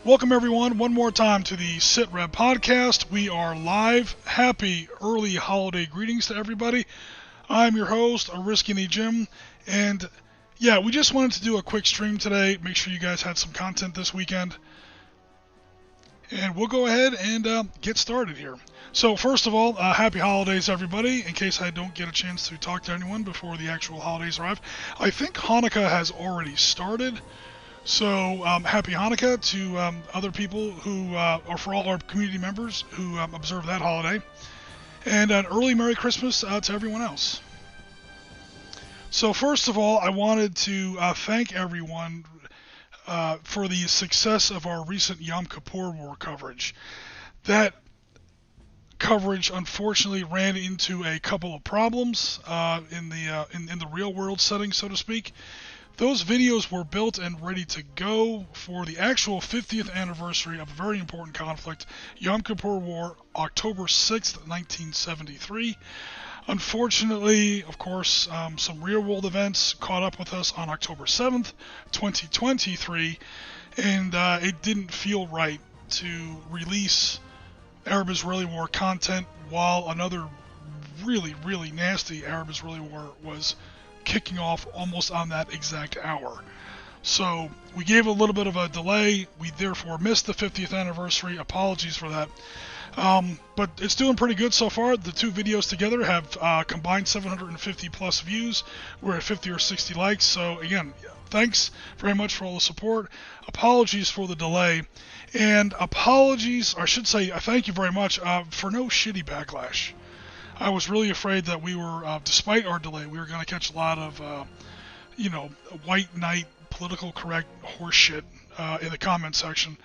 Welcome everyone one more time to the SitRep podcast. We are live. Happy early holiday greetings to everybody. I'm your host, Oriskany Jim, and yeah, we just wanted to do a quick stream today. Make sure you guys had some content this weekend. And we'll go ahead and get started here. So first of all, happy holidays everybody, in case I don't get a chance to talk to anyone before the actual holidays arrive. I think Hanukkah has already started. So happy Hanukkah to other people who, or for all our community members who observe that holiday. And an early Merry Christmas to everyone else. So first of all, I wanted to thank everyone for the success of our recent Yom Kippur War coverage. That coverage unfortunately ran into a couple of problems in the real world setting, so to speak. Those videos were built and ready to go for the actual 50th anniversary of a very important conflict, Yom Kippur War, October 6th, 1973. Unfortunately, of course, some real-world events caught up with us on October 7th, 2023, and it didn't feel right to release Arab-Israeli War content while another really, really nasty Arab-Israeli War was kicking off almost on that exact hour. So we gave a little bit of a delay. We therefore missed the 50th anniversary. Apologies for that. But it's doing pretty good so far. The two videos together have combined 750 plus views. We're at 50 or 60 likes. So again, thanks very much for all the support. Apologies for the delay. And apologies, or I should say thank you very much for no shitty backlash. I was really afraid that we were, despite our delay, we were going to catch a lot of, white knight, political correct horseshit in the comment section.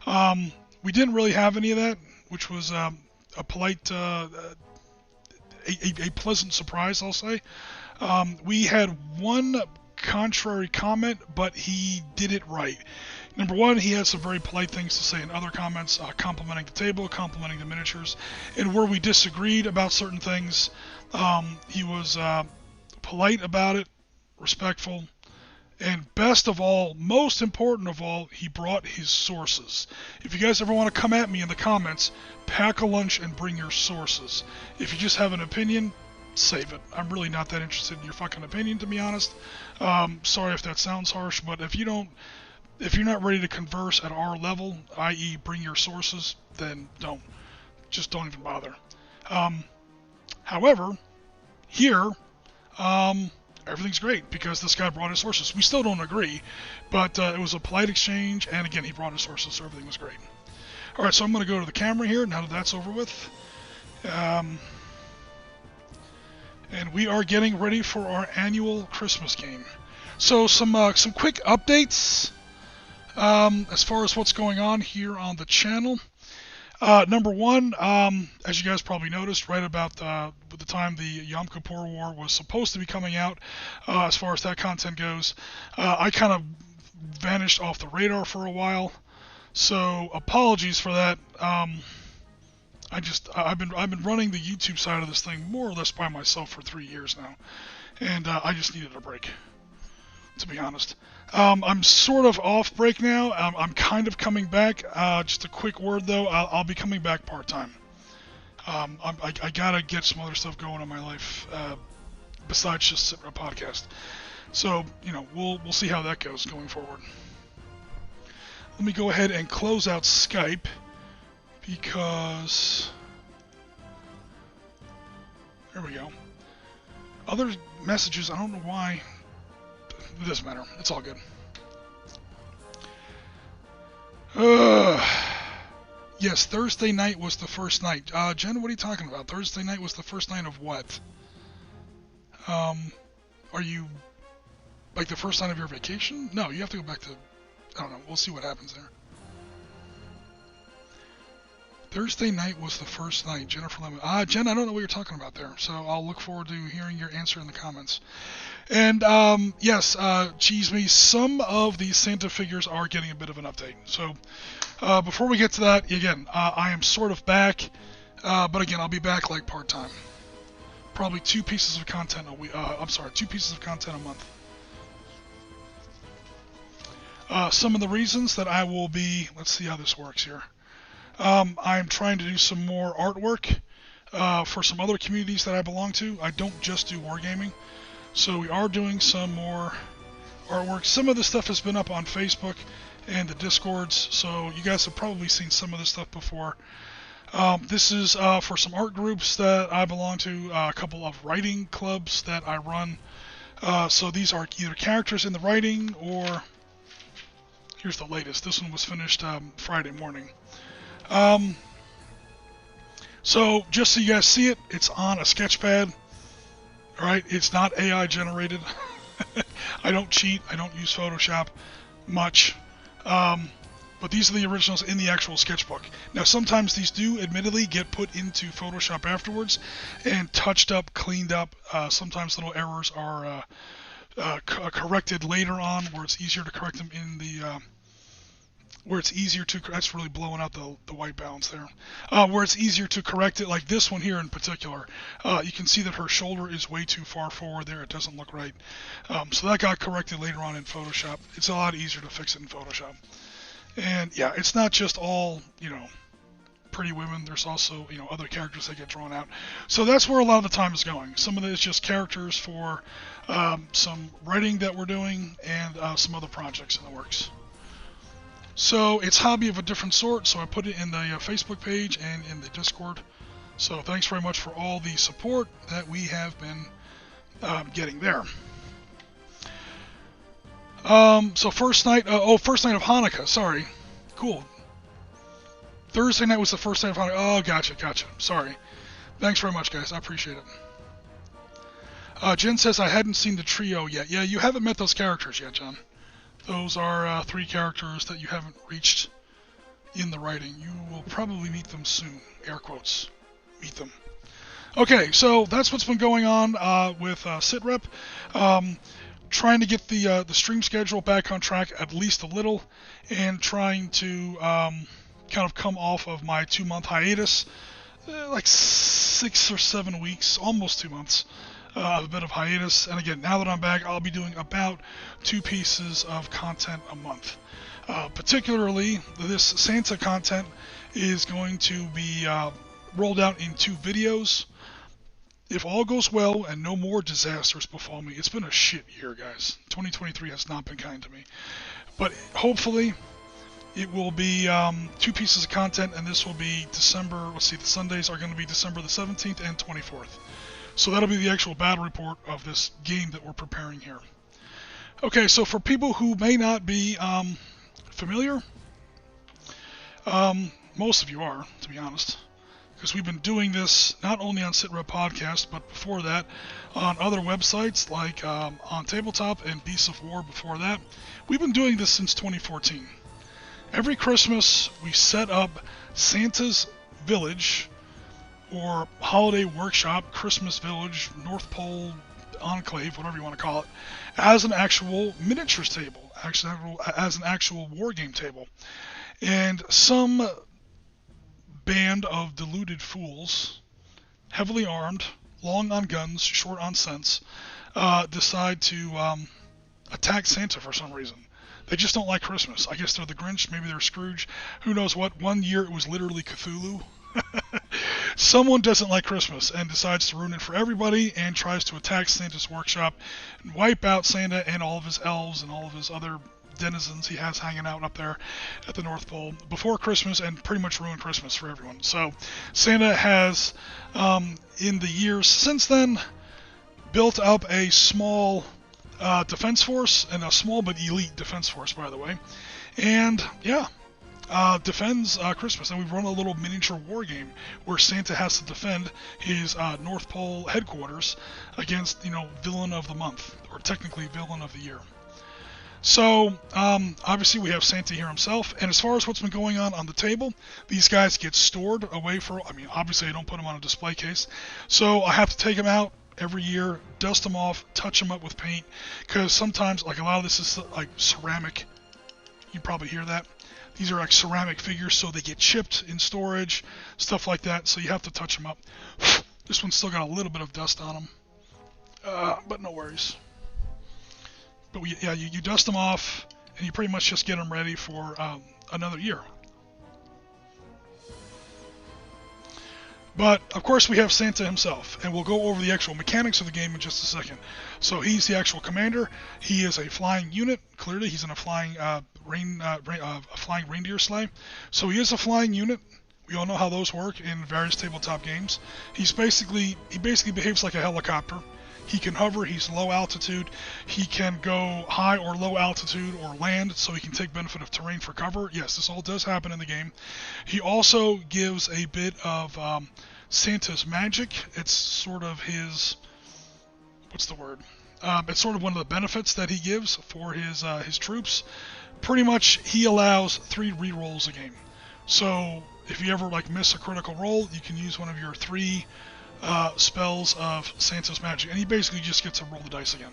We didn't really have any of that, which was a polite, a pleasant surprise, I'll say. We had one contrary comment, but he did it right. Number one, he had some very polite things to say in other comments, complimenting the table, complimenting the miniatures, and where we disagreed about certain things, he was polite about it, respectful, and best of all, most important of all, he brought his sources. If you guys ever want to come at me in the comments, pack a lunch and bring your sources. If you just have an opinion, save it. I'm really not that interested in your fucking opinion, to be honest. Sorry if that sounds harsh, but if you're not ready to converse at our level, i.e. bring your sources, then don't. Just don't even bother. However, here, everything's great because this guy brought his sources. We still don't agree, but it was a polite exchange, and again, he brought his sources, so everything was great. Alright, so I'm going to go to the camera here now that that's over with. And we are getting ready for our annual Christmas game. So some quick updates. As far as what's going on here on the channel. Number one, as you guys probably noticed, right about the time the Yom Kippur War was supposed to be coming out, as far as that content goes, I kind of vanished off the radar for a while. So apologies for that. I've been running the YouTube side of this thing more or less by myself for 3 years now, and I just needed a break, to be honest. I'm sort of off break now. I'm kind of coming back. Just a quick word though, I'll be coming back part-time. I gotta get some other stuff going in my life besides just SitRep podcast. So we'll see how that goes going forward. Let me go ahead and close out Skype because there we go. Other messages, I don't know why. It doesn't matter. It's all good. Yes, Thursday night was the first night. Jen, what are you talking about? Thursday night was the first night of what? Are you like the first night of your vacation? No, you have to go back to, I don't know. We'll see what happens there. Thursday night was the first night, Jennifer Lemon. Jen, I don't know what you're talking about there, so I'll look forward to hearing your answer in the comments. And yes, cheese me, some of these Santa figures are getting a bit of an update. So before we get to that, again, I am sort of back, but again, I'll be back like part-time. Probably 2 pieces of content a week. 2 pieces of content a month. Some of the reasons that I will be, let's see how this works here. I'm trying to do some more artwork for some other communities that I belong to. I don't just do wargaming. So we are doing some more artwork. Some of this stuff has been up on Facebook and the Discords, so you guys have probably seen some of this stuff before. This is for some art groups that I belong to, a couple of writing clubs that I run. So these are either characters in the writing or... Here's the latest. This one was finished Friday morning. So just so you guys see it, it's on a sketchpad. Alright, it's not AI generated. I don't cheat. I don't use Photoshop much. But these are the originals in the actual sketchbook. Now sometimes these do admittedly get put into Photoshop afterwards and touched up, cleaned up. Sometimes little errors are corrected later on where it's easier to correct them in the... where it's easier to... That's really blowing out the white balance there. Where it's easier to correct it, like this one here in particular. You can see that her shoulder is way too far forward there. It doesn't look right. So that got corrected later on in Photoshop. It's a lot easier to fix it in Photoshop. And yeah, it's not just all, pretty women. There's also, other characters that get drawn out. So that's where a lot of the time is going. Some of it is just characters for some writing that we're doing and some other projects in the works. So it's hobby of a different sort, so I put it in the Facebook page and in the Discord. So thanks very much for all the support that we have been getting there. So first night of Hanukkah, sorry. Cool. Thursday night was the first night of Hanukkah. Oh, gotcha. Sorry. Thanks very much, guys. I appreciate it. Jen says I hadn't seen the trio yet. Yeah, you haven't met those characters yet, John. Those are 3 characters that you haven't reached in the writing. You will probably meet them soon. Air quotes. Meet them. Okay, so that's what's been going on with SitRep. Trying to get the stream schedule back on track at least a little, and trying to kind of come off of my 2-month hiatus, like 6 or 7 weeks, almost 2 months. A bit of hiatus, and again, now that I'm back, I'll be doing about 2 pieces of content a month. Particularly, this Santa content is going to be rolled out in 2 videos. If all goes well and no more disasters befall me, it's been a shit year, guys. 2023 has not been kind to me. But hopefully, it will be 2 pieces of content, and this will be December, let's see, the Sundays are going to be December the 17th and 24th. So that'll be the actual battle report of this game that we're preparing here. Okay, so for people who may not be familiar, most of you are, to be honest, because we've been doing this not only on SitRep Podcast, but before that on other websites like on Tabletop and Beasts of War before that. We've been doing this since 2014. Every Christmas, we set up Santa's Village, or Holiday Workshop, Christmas Village, North Pole Enclave, whatever you want to call it, as an actual miniatures table, as an actual war game table. And some band of deluded fools, heavily armed, long on guns, short on sense, decide to attack Santa for some reason. They just don't like Christmas. I guess they're the Grinch, maybe they're Scrooge, who knows what. One year it was literally Cthulhu. Someone doesn't like Christmas and decides to ruin it for everybody and tries to attack Santa's workshop and wipe out Santa and all of his elves and all of his other denizens he has hanging out up there at the North Pole before Christmas and pretty much ruin Christmas for everyone. So Santa has, in the years since then, built up a small defense force, and a small but elite defense force, by the way. And yeah, defends Christmas. And we've run a little miniature war game where Santa has to defend his North Pole headquarters against, villain of the month, or technically villain of the year. So, obviously we have Santa here himself, and as far as what's been going on the table, these guys get stored away obviously I don't put them on a display case, so I have to take them out every year, dust them off, touch them up with paint, because sometimes, like a lot of this is like ceramic, you probably hear that. These are like ceramic figures, so they get chipped in storage, stuff like that, so you have to touch them up. This one's still got a little bit of dust on them, but no worries. But you dust them off, and you pretty much just get them ready for another year. But, of course, we have Santa himself, and we'll go over the actual mechanics of the game in just a second. So he's the actual commander. He is a flying unit. Clearly, he's in a flying flying reindeer sleigh. So he is a flying unit. We all know how those work in various tabletop games. He basically behaves like a helicopter. He can hover, he's low altitude, he can go high or low altitude or land, so he can take benefit of terrain for cover. Yes, this all does happen in the game. He also gives a bit of Santa's magic. It's sort of his, what's the word? It's sort of one of the benefits that he gives for his troops. Pretty much, he allows 3 rerolls a game. So if you ever miss a critical roll, you can use one of your 3 spells of Santa's magic, and he basically just gets to roll the dice again.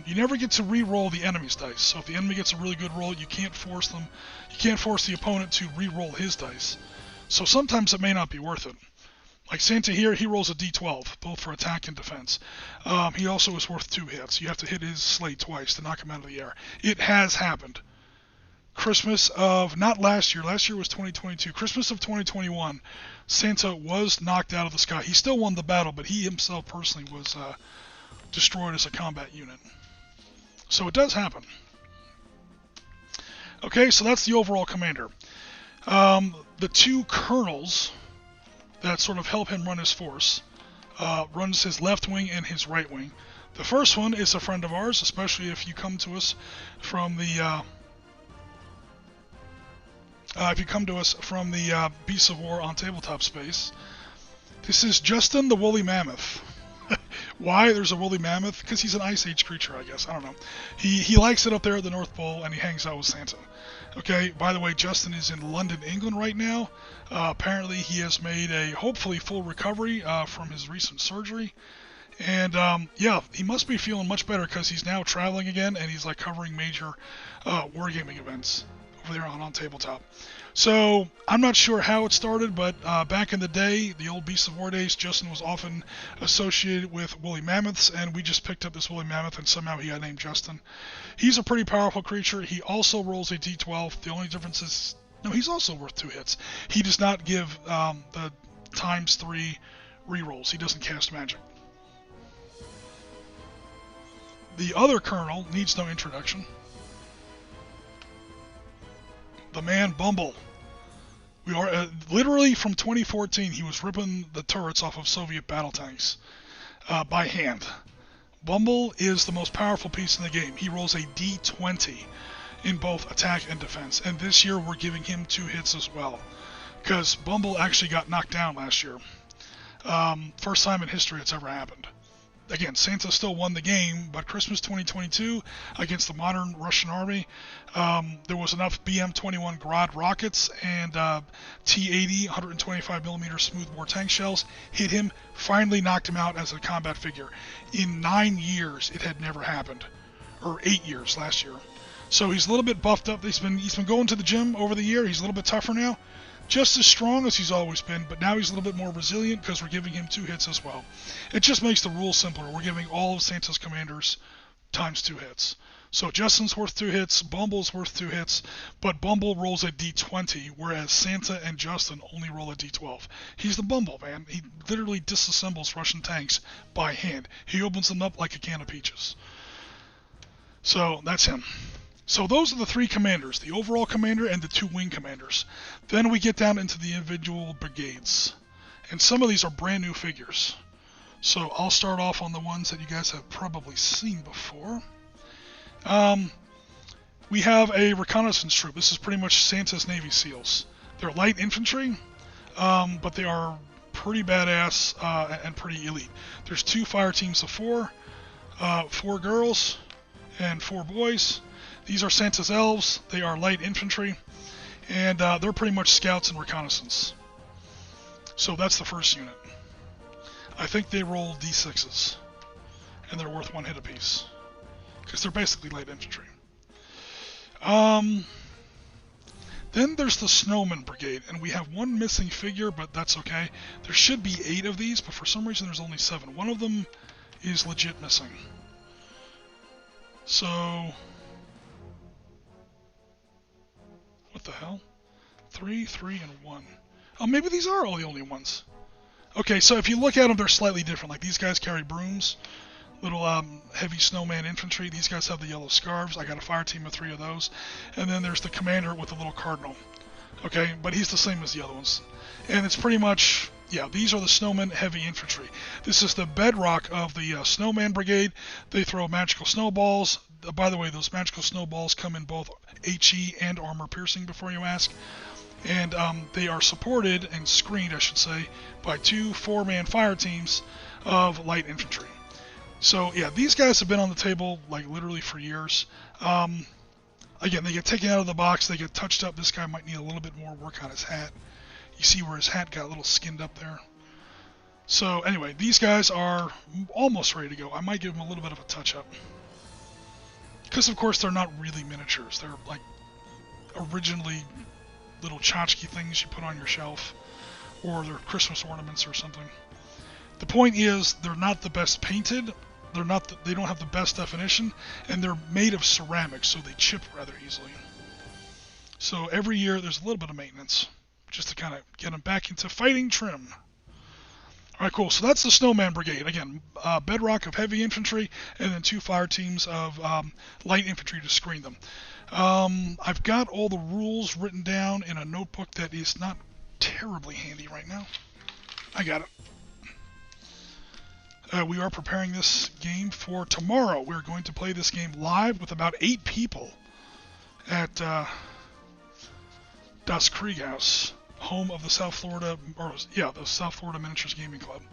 You never get to re-roll the enemy's dice, so if the enemy gets a really good roll, you can't force the opponent to re-roll his dice. So sometimes it may not be worth it. Like Santa here, he rolls a d12, both for attack and defense. He also is worth 2 hits. You have to hit his sleigh twice to knock him out of the air. It has happened. Christmas of, not last year was 2022, Christmas of 2021, Santa was knocked out of the sky. He still won the battle, but he himself personally was destroyed as a combat unit. So it does happen. Okay, so that's the overall commander. The 2 colonels that sort of help him run his force, runs his left wing and his right wing. The first one is a friend of ours, especially if you come to us from the Beasts of War on Tabletop Space. This is Justin the Woolly Mammoth. Why there's a woolly mammoth? Because he's an Ice Age creature, I guess. I don't know. He likes it up there at the North Pole, and he hangs out with Santa. Okay, by the way, Justin is in London, England right now. Apparently he has made a hopefully full recovery from his recent surgery. And yeah, he must be feeling much better because he's now traveling again, and he's covering major wargaming events over there on Tabletop. So I'm not sure how it started, but back in the day, the old Beasts of War days, Justin was often associated with woolly mammoths, and we just picked up this woolly mammoth, and somehow he got named Justin. He's a pretty powerful creature. He also rolls a d12. The only difference is, no, he's also worth 2 hits. He does not give the ×3 rerolls. He doesn't cast magic. The other colonel needs no introduction. The man Bumble. We are literally from 2014. He was ripping the turrets off of Soviet battle tanks by hand. Bumble is the most powerful piece in the game. He rolls a d20 in both attack and defense, and this year we're giving him 2 hits as well, because Bumble actually got knocked down last year. First time in history it's ever happened. Again, Santa still won the game, but Christmas 2022 against the modern Russian army, there was enough BM-21 Grad rockets and T-80 125mm smoothbore tank shells hit him, finally knocked him out as a combat figure. In 9 years, it had never happened, or 8 years last year. So he's a little bit buffed up. He's been going to the gym over the year. He's a little bit tougher now. Just as strong as he's always been, but now he's a little bit more resilient because we're giving him 2 hits as well. It just makes the rules simpler. We're giving all of Santa's commanders ×2 hits. So Justin's worth 2 hits, Bumble's worth 2 hits, but Bumble rolls a d20, whereas Santa and Justin only roll a d12. He's the Bumble, man. He literally disassembles Russian tanks by hand. He opens them up like a can of peaches. So that's him. So those are the 3 commanders, the overall commander and the 2 wing commanders. Then we get down into the individual brigades. And some of these are brand new figures. So I'll start off on the ones that you guys have probably seen before. We have a reconnaissance troop. This is pretty much Santa's Navy SEALs. They're light infantry, but they are pretty badass and pretty elite. There's 2 fire teams of 4, 4 girls and 4 boys. These are Santa's elves. They are light infantry, and they're pretty much scouts and reconnaissance. So that's the first unit. I think they roll d6s, and they're worth 1 hit apiece, because they're basically light infantry. Then there's the Snowman Brigade, and we have 1 missing figure, but that's okay. There should be 8 of these, but for some reason there's only 7. One of them is legit missing. So What the hell? 3, 3, and 1. Oh, maybe these are all the only ones. Okay, so if you look at them, they're slightly different. Like these guys carry brooms, little heavy snowman infantry. These guys have the yellow scarves. I got a fire team of 3 of those. And then there's the commander with the little cardinal. Okay, but he's the same as the other ones. And it's pretty much, yeah, these are the snowmen heavy infantry. This is the bedrock of the snowman brigade. They throw magical snowballs. By the way, those magical snowballs come in both HE and armor piercing, before you ask. And they are supported and screened, I should say, by 2 4-man fire teams of light infantry. So yeah, these guys have been on the table like literally for years. Again, they get taken out of the box, they get touched up. This guy might need a little bit more work on his hat. You see where his hat got a little skinned up there. So anyway, these guys are almost ready to go. I might give them a little bit of a touch-up. Because of course they're not really miniatures. They're like originally little tchotchke things you put on your shelf. Or they're Christmas ornaments or something. The point is, they're not the best painted. They don't have the best definition, and they're made of ceramic, so they chip rather easily. So every year there's a little bit of maintenance, just to kind of get them back into fighting trim. Alright, cool. So that's the Snowman Brigade. Again, bedrock of heavy infantry, and then 2 fire teams of light infantry to screen them. I've got all the rules written down in a notebook that is not terribly handy right now. I got it. We are preparing this game for tomorrow. We're going to play this game live with about 8 people at Das Krieg Haus, home of the South Florida Miniatures Gaming Club.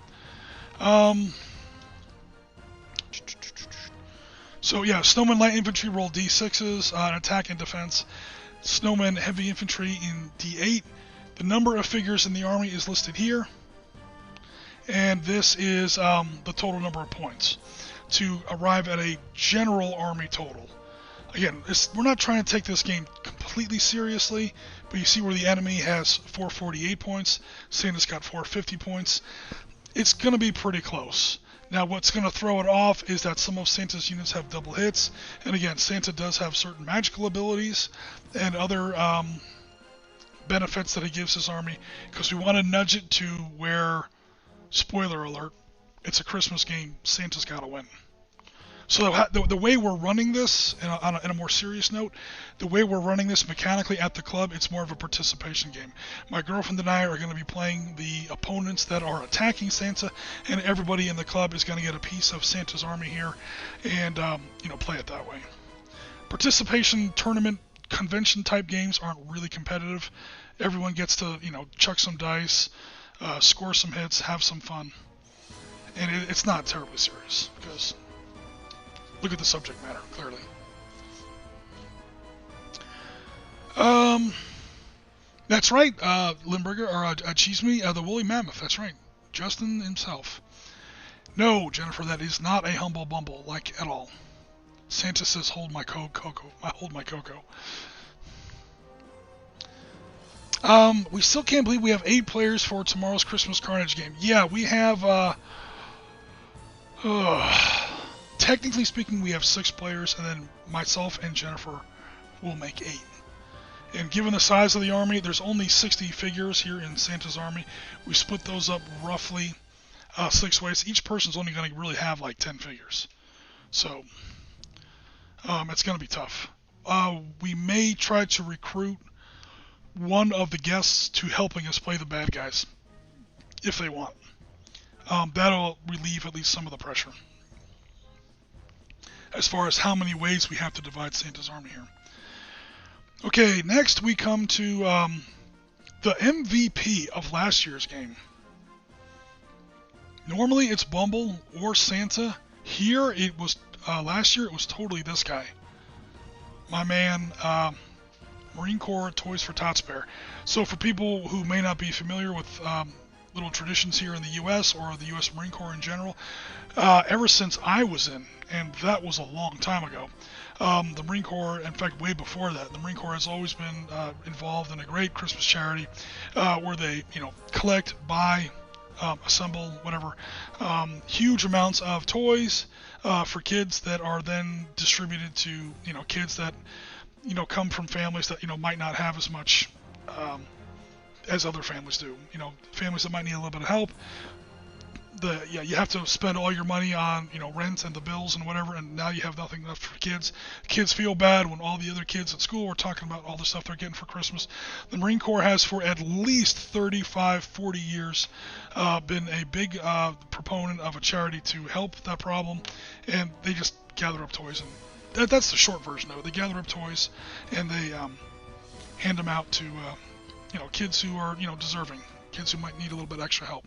So yeah, Snowman Light Infantry roll D6s on attack and defense. Snowman Heavy Infantry in D8. The number of figures in the army is listed here. And this is the total number of points to arrive at a general army total. Again, we're not trying to take this game completely seriously, but you see where the enemy has 448 points, Santa's got 450 points. It's going to be pretty close. Now what's going to throw it off is that some of Santa's units have double hits, and again, Santa does have certain magical abilities and other benefits that he gives his army, because we want to nudge it to where, spoiler alert, it's a Christmas game, Santa's got to win. So the way we're running this, on a more serious note, the way we're running this mechanically at the club, it's more of a participation game. My girlfriend and I are going to be playing the opponents that are attacking Santa, and everybody in the club is going to get a piece of Santa's army here, and play it that way. Participation tournament convention type games aren't really competitive. Everyone gets to chuck some dice, score some hits, have some fun, and it's not terribly serious because. Look at the subject matter, clearly. That's right, Limburger, or Cheese Me, the Woolly Mammoth, that's right. Justin himself. No, Jennifer, that is not a humble bumble, like, at all. Santa says, hold my cocoa. Hold my cocoa. We still can't believe we have 8 players for tomorrow's Christmas Carnage game. Yeah, we have, technically speaking, we have 6 players, and then myself and Jennifer will make 8. And given the size of the army, there's only 60 figures here in Santa's army. We split those up roughly 6 ways. Each person's only going to really have like 10 figures. So, it's going to be tough. We may try to recruit one of the guests to helping us play the bad guys, if they want. That'll relieve at least some of the pressure. As far as how many ways we have to divide Santa's army here. Okay, next we come to the MVP of last year's game. Normally it's Bumble or Santa. Here it was, last year it was totally this guy. My man, Marine Corps Toys for Tots Bear. So for people who may not be familiar with little traditions here in the U.S. or the U.S. Marine Corps in general, ever since I was in, and that was a long time ago, the Marine Corps, in fact way before that, the Marine Corps has always been involved in a great Christmas charity where they collect, buy, assemble, whatever, huge amounts of toys for kids that are then distributed to kids that come from families that might not have as much as other families do. Families that might need a little bit of help. You have to spend all your money on rent and the bills and whatever, and now you have nothing left for kids. Kids feel bad when all the other kids at school are talking about all the stuff they're getting for Christmas. The Marine Corps has for at least 40 years been a big proponent of a charity to help that problem, and they just gather up toys, and that's the short version of it. They gather up toys and they hand them out to kids who are deserving, kids who might need a little bit extra help.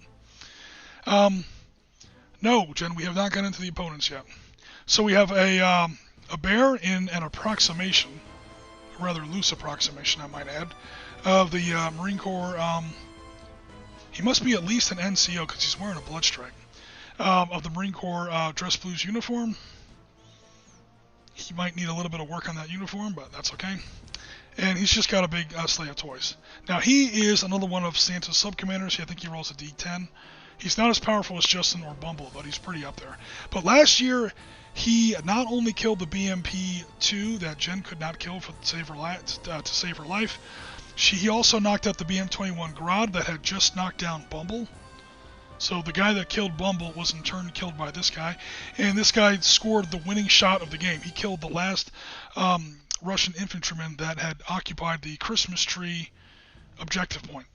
No, Jen, we have not gotten into the opponents yet. So we have a bear in an approximation, a rather loose approximation, I might add, of the Marine Corps. He must be at least an NCO because he's wearing a blood stripe. Of the Marine Corps dress blues uniform. He might need a little bit of work on that uniform, but that's okay. And he's just got a big sleigh of toys. Now, he is another one of Santa's subcommanders. I think he rolls a D10. He's not as powerful as Justin or Bumble, but he's pretty up there. But last year, he not only killed the BMP-2 that Jen could not kill to save her life, he also knocked out the BM-21 Grad that had just knocked down Bumble. So the guy that killed Bumble was in turn killed by this guy, and this guy scored the winning shot of the game. He killed the last Russian infantryman that had occupied the Christmas tree objective point.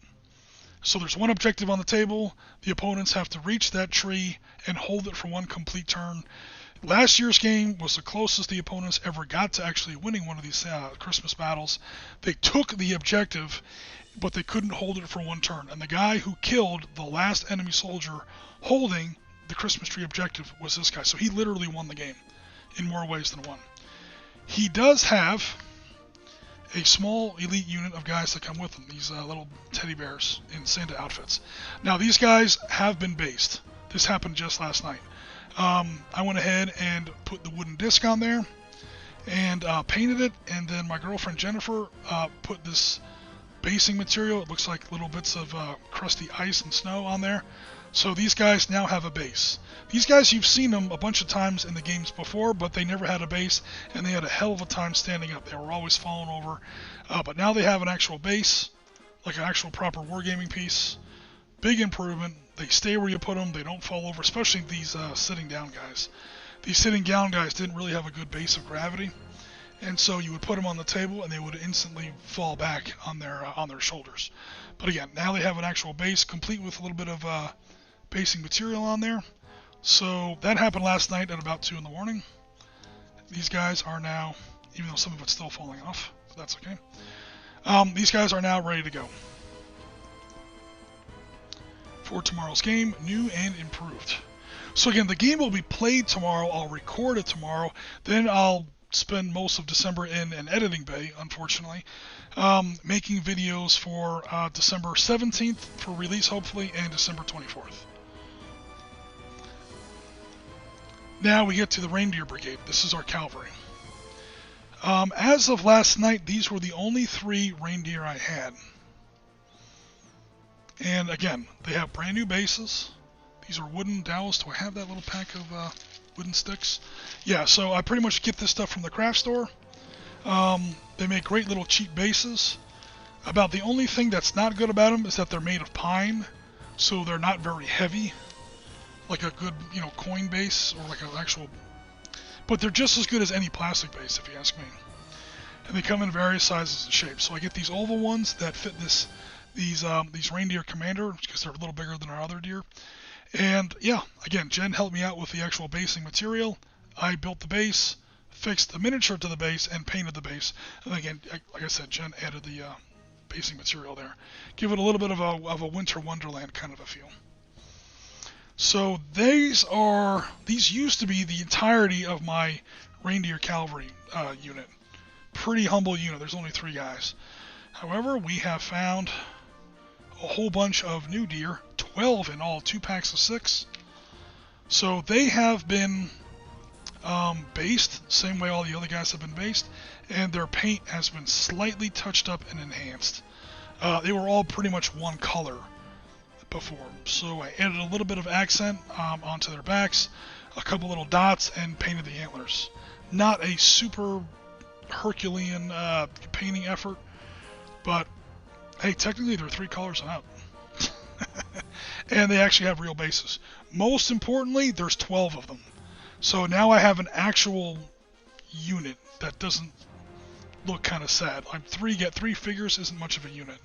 So there's one objective on the table. The opponents have to reach that tree and hold it for one complete turn. Last year's game was the closest the opponents ever got to actually winning one of these Christmas battles. They took the objective, but they couldn't hold it for one turn. And the guy who killed the last enemy soldier holding the Christmas tree objective was this guy. So he literally won the game in more ways than one. He does have a small elite unit of guys that come with him, these little teddy bears in Santa outfits. Now, these guys have been based. This happened just last night. I went ahead and put the wooden disc on there and painted it, and then my girlfriend Jennifer put this basing material. It looks like little bits of crusty ice and snow on there. So these guys now have a base. These guys, you've seen them a bunch of times in the games before, but they never had a base, and they had a hell of a time standing up. They were always falling over. But now they have an actual base, like an actual proper wargaming piece. Big improvement. They stay where you put them. They don't fall over, especially these sitting down guys. These sitting down guys didn't really have a good base of gravity, and so you would put them on the table, and they would instantly fall back on their shoulders. But again, now they have an actual base, complete with a little bit of basing material on there. So that happened last night at about 2 in the morning. These guys are now, even though some of it's still falling off, but that's okay. These guys are now ready to go for tomorrow's game, new and improved. So again, the game will be played tomorrow. I'll record it tomorrow. Then I'll spend most of December in an editing bay, unfortunately, making videos for December 17th for release, hopefully, and December 24th. Now we get to the Reindeer Brigade. This is our cavalry. As of last night, these were the only 3 reindeer I had. And again, they have brand new bases. These are wooden dowels. Do I have that little pack of wooden sticks? Yeah, so I pretty much get this stuff from the craft store. They make great little cheap bases. About the only thing that's not good about them is that they're made of pine, so they're not very heavy, like a good, coin base or like an actual. But they're just as good as any plastic base, if you ask me. And they come in various sizes and shapes. So I get these oval ones that fit these reindeer commander because they're a little bigger than our other deer. And yeah, again, Jen helped me out with the actual basing material. I built the base, fixed the miniature to the base, and painted the base. And again, like I said, Jen added the basing material there. Give it a little bit of a winter wonderland kind of a feel. So these used to be the entirety of my reindeer cavalry unit. Pretty humble unit. There's only 3 guys. However, we have found a whole bunch of new deer, 12 in all, 2 packs of 6. So they have been based, same way all the other guys have been based, and their paint has been slightly touched up and enhanced. They were all pretty much one color before, so I added a little bit of accent onto their backs, a couple little dots, and painted the antlers. Not a super Herculean painting effort, but hey, technically they're 3 colors and up. And they actually have real bases. Most importantly, there's 12 of them. So now I have an actual unit that doesn't look kind of sad. Like get 3 figures isn't much of a unit.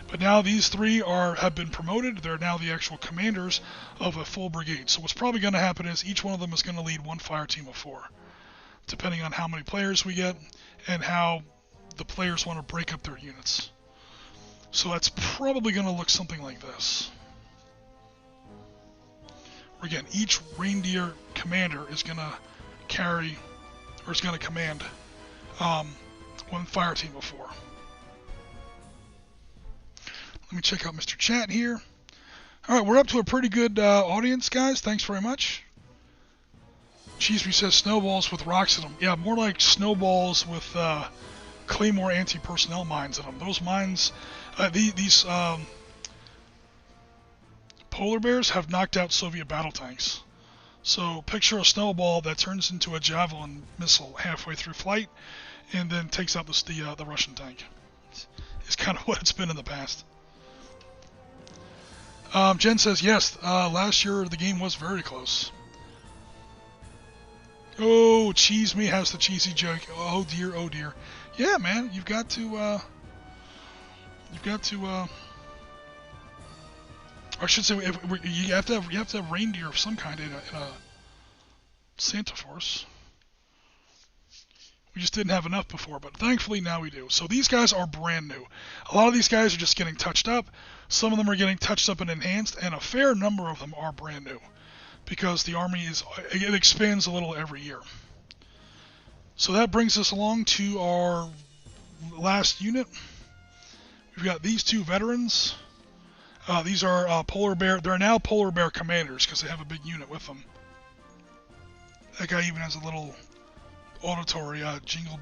But now these 3 have been promoted. They're now the actual commanders of a full brigade. So what's probably going to happen is each one of them is going to lead 1 fire team of 4, depending on how many players we get and how the players want to break up their units. So that's probably going to look something like this. Again, each reindeer commander is going to carry, or is going to command 1 fire team of 4. Let me check out Mr. Chat here. All right, we're up to a pretty good audience, guys. Thanks very much. Cheeseby says snowballs with rocks in them. Yeah, more like snowballs with Claymore anti-personnel mines in them. Those mines, these polar bears have knocked out Soviet battle tanks. So picture a snowball that turns into a javelin missile halfway through flight and then takes out the Russian tank. It's kind of what it's been in the past. Jen says, yes, last year the game was very close. Oh, Cheese Me has the cheesy joke. Oh dear, oh dear. Yeah, man, you've got to, I should say, you have to have reindeer of some kind in a Santa Force. We just didn't have enough before, but thankfully now we do. So these guys are brand new. A lot of these guys are just getting touched up. Some of them are getting touched up and enhanced, and a fair number of them are brand new, because the army it expands a little every year. So that brings us along to our last unit. We've got these 2 veterans. These are polar bear. They're now polar bear commanders because they have a big unit with them. That guy even has a little auditory jingle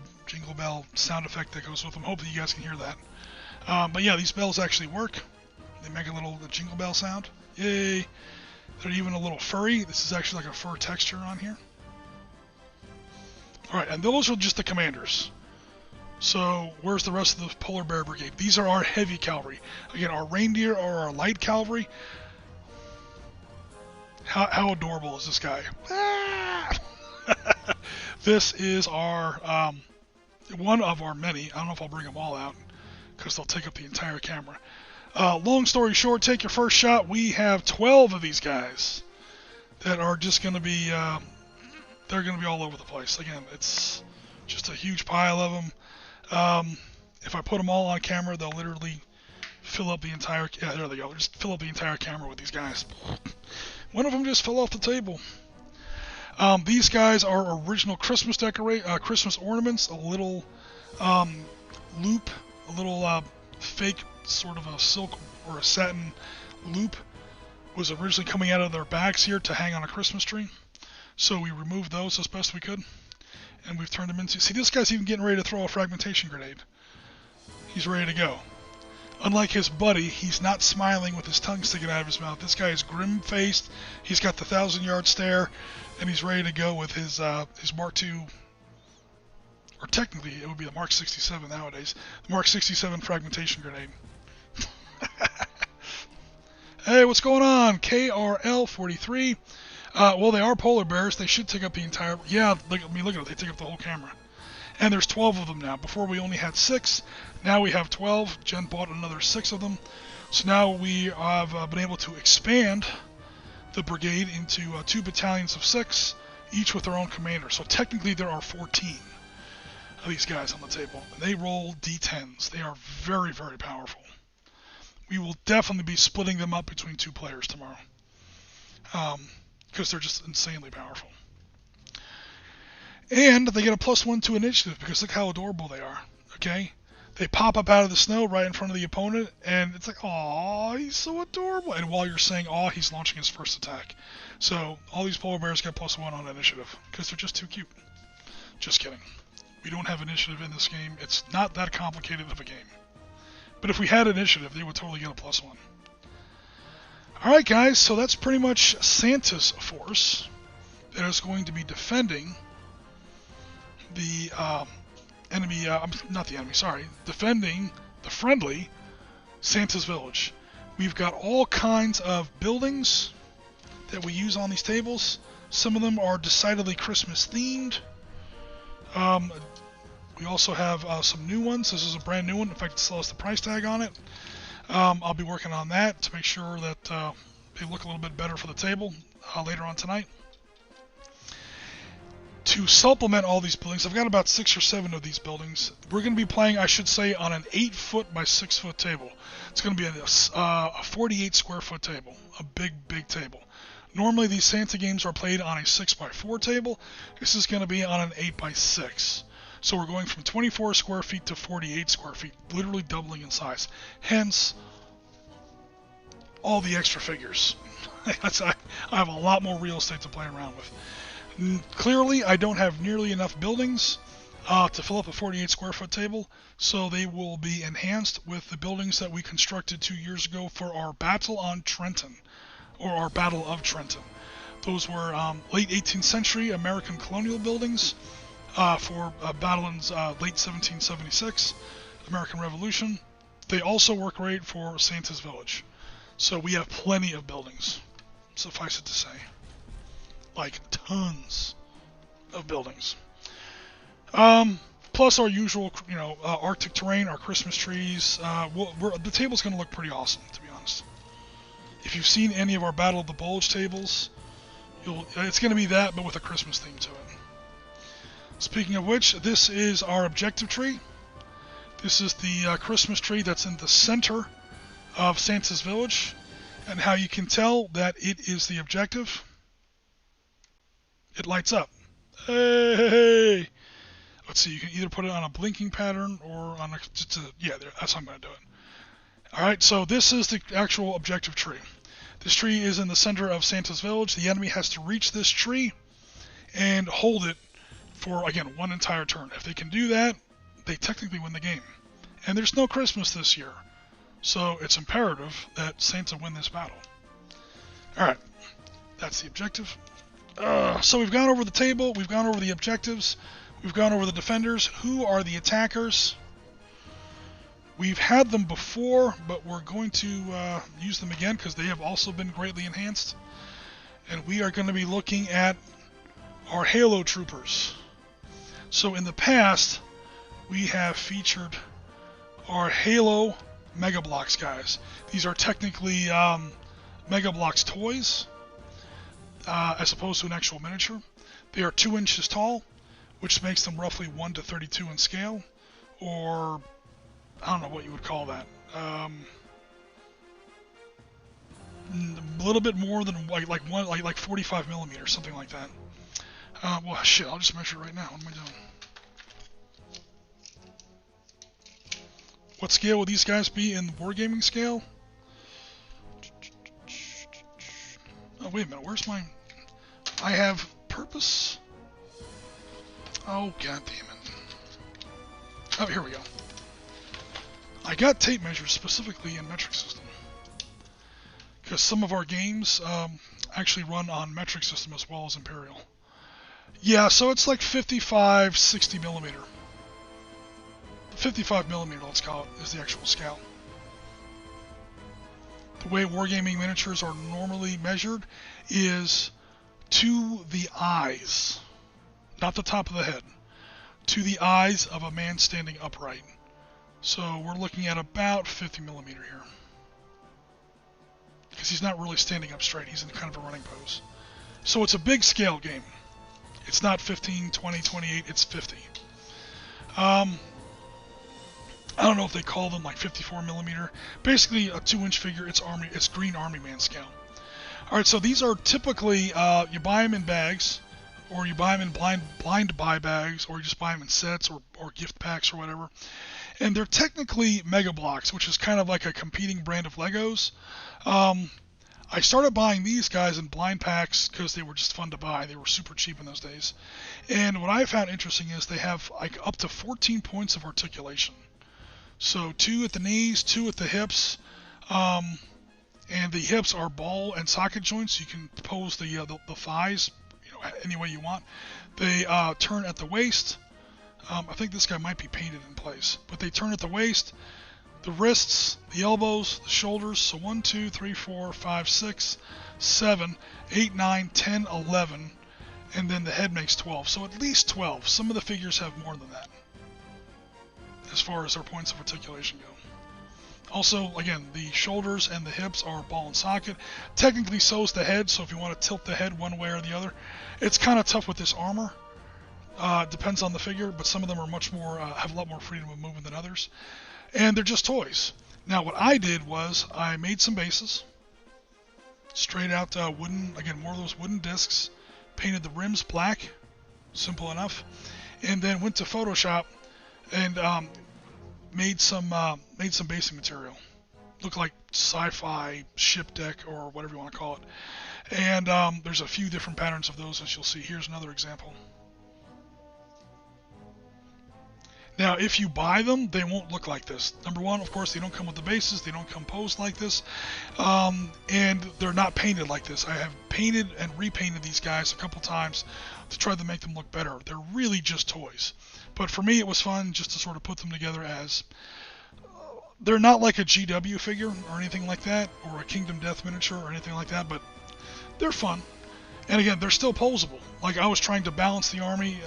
bell sound effect that goes with them. Hopefully you guys can hear that. But yeah, these bells actually work. They make a little jingle bell sound. Yay! They're even a little furry. This is actually like a fur texture on here. Alright, and those are just the commanders. So, where's the rest of the Polar Bear Brigade? These are our heavy cavalry. Again, our reindeer are our light cavalry. How adorable is this guy? Ah! This is our, one of our many. I don't know if I'll bring them all out, because they'll take up the entire camera. Long story short, take your first shot. We have 12 of these guys that are just going to be, they're going to be all over the place. Again, it's just a huge pile of them. If I put them all on camera, they'll literally fill up the entire, yeah, there they go. Just fill up the entire camera with these guys. One of them just fell off the table. These guys are original Christmas Christmas ornaments. A little loop, a little fake sort of a silk or a satin loop was originally coming out of their backs here to hang on a Christmas tree. So we removed those as best we could, and we've turned them into... See, this guy's even getting ready to throw a fragmentation grenade. He's ready to go. Unlike his buddy, he's not smiling with his tongue sticking out of his mouth. This guy is grim-faced. He's got the 1,000-yard stare, and he's ready to go with his Mark II, or technically it would be the Mark 67 nowadays, the Mark 67 fragmentation grenade. Hey, what's going on? KRL43. Well, they are polar bears. They should take up the entire... Yeah, look at it. They take up the whole camera. And there's 12 of them now. Before we only had 6. Now we have 12. Jen bought another 6 of them. So now we have been able to expand the brigade into 2 battalions of 6, each with their own commander. So technically there are 14 of these guys on the table. They roll D10s. They are very, very powerful. We will definitely be splitting them up between 2 players tomorrow. Because they're just insanely powerful. And they get a +1 to initiative, because look how adorable they are. Okay? They pop up out of the snow right in front of the opponent, and it's like, aw, he's so adorable. And while you're saying aw, he's launching his first attack. So all these polar bears get +1 on initiative, because they're just too cute. Just kidding. We don't have initiative in this game. It's not that complicated of a game. But if we had initiative, they would totally get a +1. Alright guys, so that's pretty much Santa's force that is going to be defending the not the enemy, sorry, defending the friendly Santa's Village. We've got all kinds of buildings that we use on these tables. Some of them are decidedly Christmas themed. We also have some new ones. This is a brand new one. In fact, it still has the price tag on it. I'll be working on that to make sure that they look a little bit better for the table later on tonight. To supplement all these buildings, I've got about 6 or 7 of these buildings. We're going to be playing, I should say, on an 8-foot by 6-foot table. It's going to be a 48 square foot table, a big table. Normally these Santa games are played on a 6 by 4 table. This is going to be on an 8 by 6. So we're going from 24 square feet to 48 square feet, literally doubling in size. Hence, all the extra figures. I have a lot more real estate to play around with. Clearly, I don't have nearly enough buildings to fill up a 48 square foot table, so they will be enhanced with the buildings that we constructed 2 years ago for our Battle on Trenton, or our Battle of Trenton. Those were late 18th century American colonial buildings for battle in late 1776, American Revolution. They also work great for Santa's Village. So we have plenty of buildings, suffice it to say. Like tons of buildings. Plus our usual, Arctic terrain, our Christmas trees. The table's going to look pretty awesome, to be honest. If you've seen any of our Battle of the Bulge tables, it's going to be that, but with a Christmas theme to it. Speaking of which, this is our objective tree. This is the Christmas tree that's in the center of Santa's Village. And how you can tell that it is the objective, it lights up. Hey! Let's see, you can either put it on a blinking pattern or on that's how I'm going to do it. Alright, so this is the actual objective tree. This tree is in the center of Santa's Village. The enemy has to reach this tree and hold it for, again, one entire turn. If they can do that, they technically win the game. And there's no Christmas this year, so it's imperative that Santa win this battle. Alright, that's the objective. So we've gone over the table, we've gone over the objectives, we've gone over the defenders. Who are the attackers? We've had them before, but we're going to use them again because they have also been greatly enhanced. And we are going to be looking at our Halo Troopers. So in the past, we have featured our Halo Mega Bloks guys. These are technically Mega Bloks toys, as opposed to an actual miniature. They are 2 inches tall, which makes them roughly 1 to 32 in scale, or I don't know what you would call that. A little bit more than like 45 millimeters, something like that. Well, shit, I'll just measure it right now. What am I doing? What scale will these guys be in the wargaming scale? Oh, wait a minute. Where's my... I have purpose? Oh, god damn it. Oh, here we go. I got tape measures specifically in metric system. Because some of our games actually run on metric system as well as Imperial. Yeah, so it's like 55, 60 millimeter. 55 millimeter, let's call it, is the actual scale. The way wargaming miniatures are normally measured is to the eyes, not the top of the head, to the eyes of a man standing upright. So we're looking at about 50 millimeter here. Because he's not really standing up straight, he's in kind of a running pose. So it's a big scale game. It's not 15, 20, 28, it's 50. I don't know if they call them like 54 millimeter. Basically a 2-inch figure, it's Green Army Man scale. Alright, so these are typically, you buy them in bags, or you buy them in blind buy bags, or you just buy them in sets or gift packs or whatever. And they're technically Mega Bloks, which is kind of like a competing brand of Legos. I started buying these guys in blind packs because they were just fun to buy. They were super cheap in those days. And what I found interesting is they have like up to 14 points of articulation. So 2 at the knees, 2 at the hips, and the hips are ball and socket joints. You can pose the thighs, any way you want. They turn at the waist. I think this guy might be painted in place, but they turn at the waist, the wrists, the elbows, the shoulders. So 1, 2, 3, 4, 5, 6, 7, 8, 9, 10, 11, and then the head makes 12. So at least 12. Some of the figures have more than that, as far as their points of articulation go. Also, again, the shoulders and the hips are ball and socket. Technically, so is the head, so if you want to tilt the head one way or the other. It's kind of tough with this armor. Depends on the figure, but some of them are much more, have a lot more freedom of movement than others. And they're just toys. Now, what I did was I made some bases. Straight out wooden, again, more of those wooden discs. Painted the rims black. Simple enough. And then went to Photoshop and made some basing material. Look like sci-fi ship deck or whatever you want to call it. And there's a few different patterns of those, as you'll see. Here's another example. Now, if you buy them, they won't look like this. Number one, of course, they don't come with the bases. They don't come posed like this. And they're not painted like this. I have painted and repainted these guys a couple times to try to make them look better. They're really just toys. But for me, it was fun just to sort of put them together as... they're not like a GW figure or anything like that, or a Kingdom Death miniature or anything like that, but they're fun. And again, they're still posable. Like, I was trying to balance the army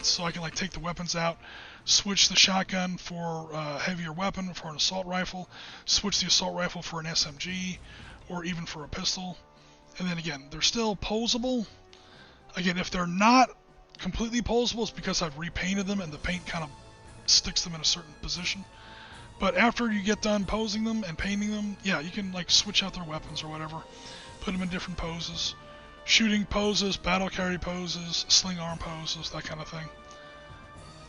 so I can like take the weapons out, switch the shotgun for a heavier weapon, for an assault rifle, switch the assault rifle for an SMG, or even for a pistol. And then again, they're still posable. Again, if they're not completely posable, it's because I've repainted them and the paint kind of sticks them in a certain position. But after you get done posing them and painting them, yeah, you can like switch out their weapons or whatever, put them in different poses, shooting poses, battle carry poses, sling arm poses, that kind of thing.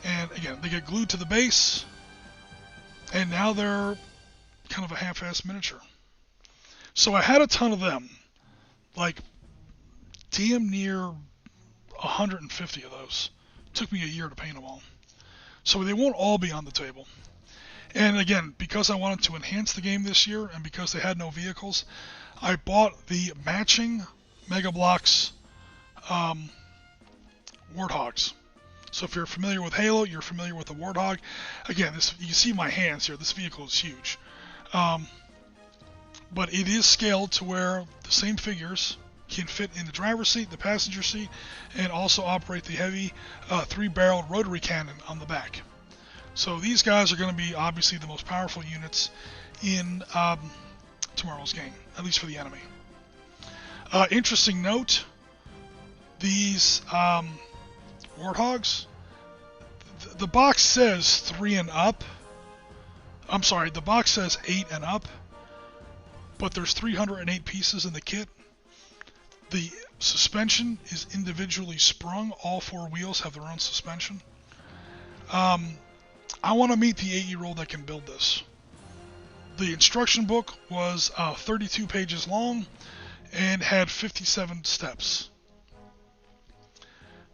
And again, they get glued to the base, and now they're kind of a half-assed miniature. So I had a ton of them, like damn near 150 of those. Took me a year to paint them all. So they won't all be on the table. And again, because I wanted to enhance the game this year, and because they had no vehicles, I bought the matching Mega Bloks Warthogs. So if you're familiar with Halo, you're familiar with the Warthog. Again, you see my hands here. This vehicle is huge. But it is scaled to where the same figures can fit in the driver's seat, the passenger seat, and also operate the heavy 3-barreled rotary cannon on the back. So these guys are going to be obviously the most powerful units in tomorrow's game, at least for the enemy. Interesting note, these Warthogs, the box says 3 and up. I'm sorry, the box says 8 and up, but there's 308 pieces in the kit. The suspension is individually sprung. All 4 wheels have their own suspension. I want to meet the 8-year-old that can build this. The instruction book was 32 pages long and had 57 steps.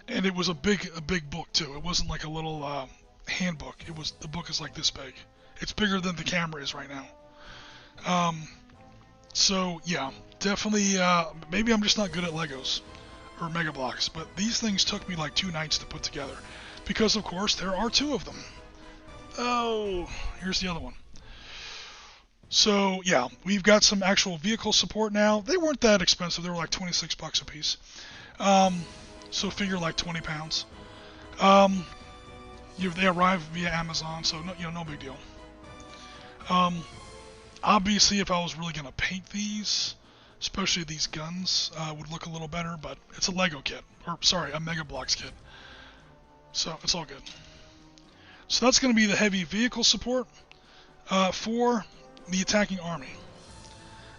And it was a big book too. It wasn't like a little handbook. The book is like this big. It's bigger than the camera is right now. So yeah, definitely. Maybe I'm just not good at Legos or Mega Bloks, but these things took me like 2 nights to put together, because of course there are 2 of them. Oh, here's the other one. So yeah, we've got some actual vehicle support now. They weren't that expensive. They were like 26 bucks a piece. So figure like 20 pounds. They arrive via Amazon, so no big deal. Obviously, if I was really gonna paint these, especially these guns, would look a little better. But it's a Lego kit, or sorry, a Mega Bloks kit. So it's all good. So that's going to be the heavy vehicle support for the attacking army.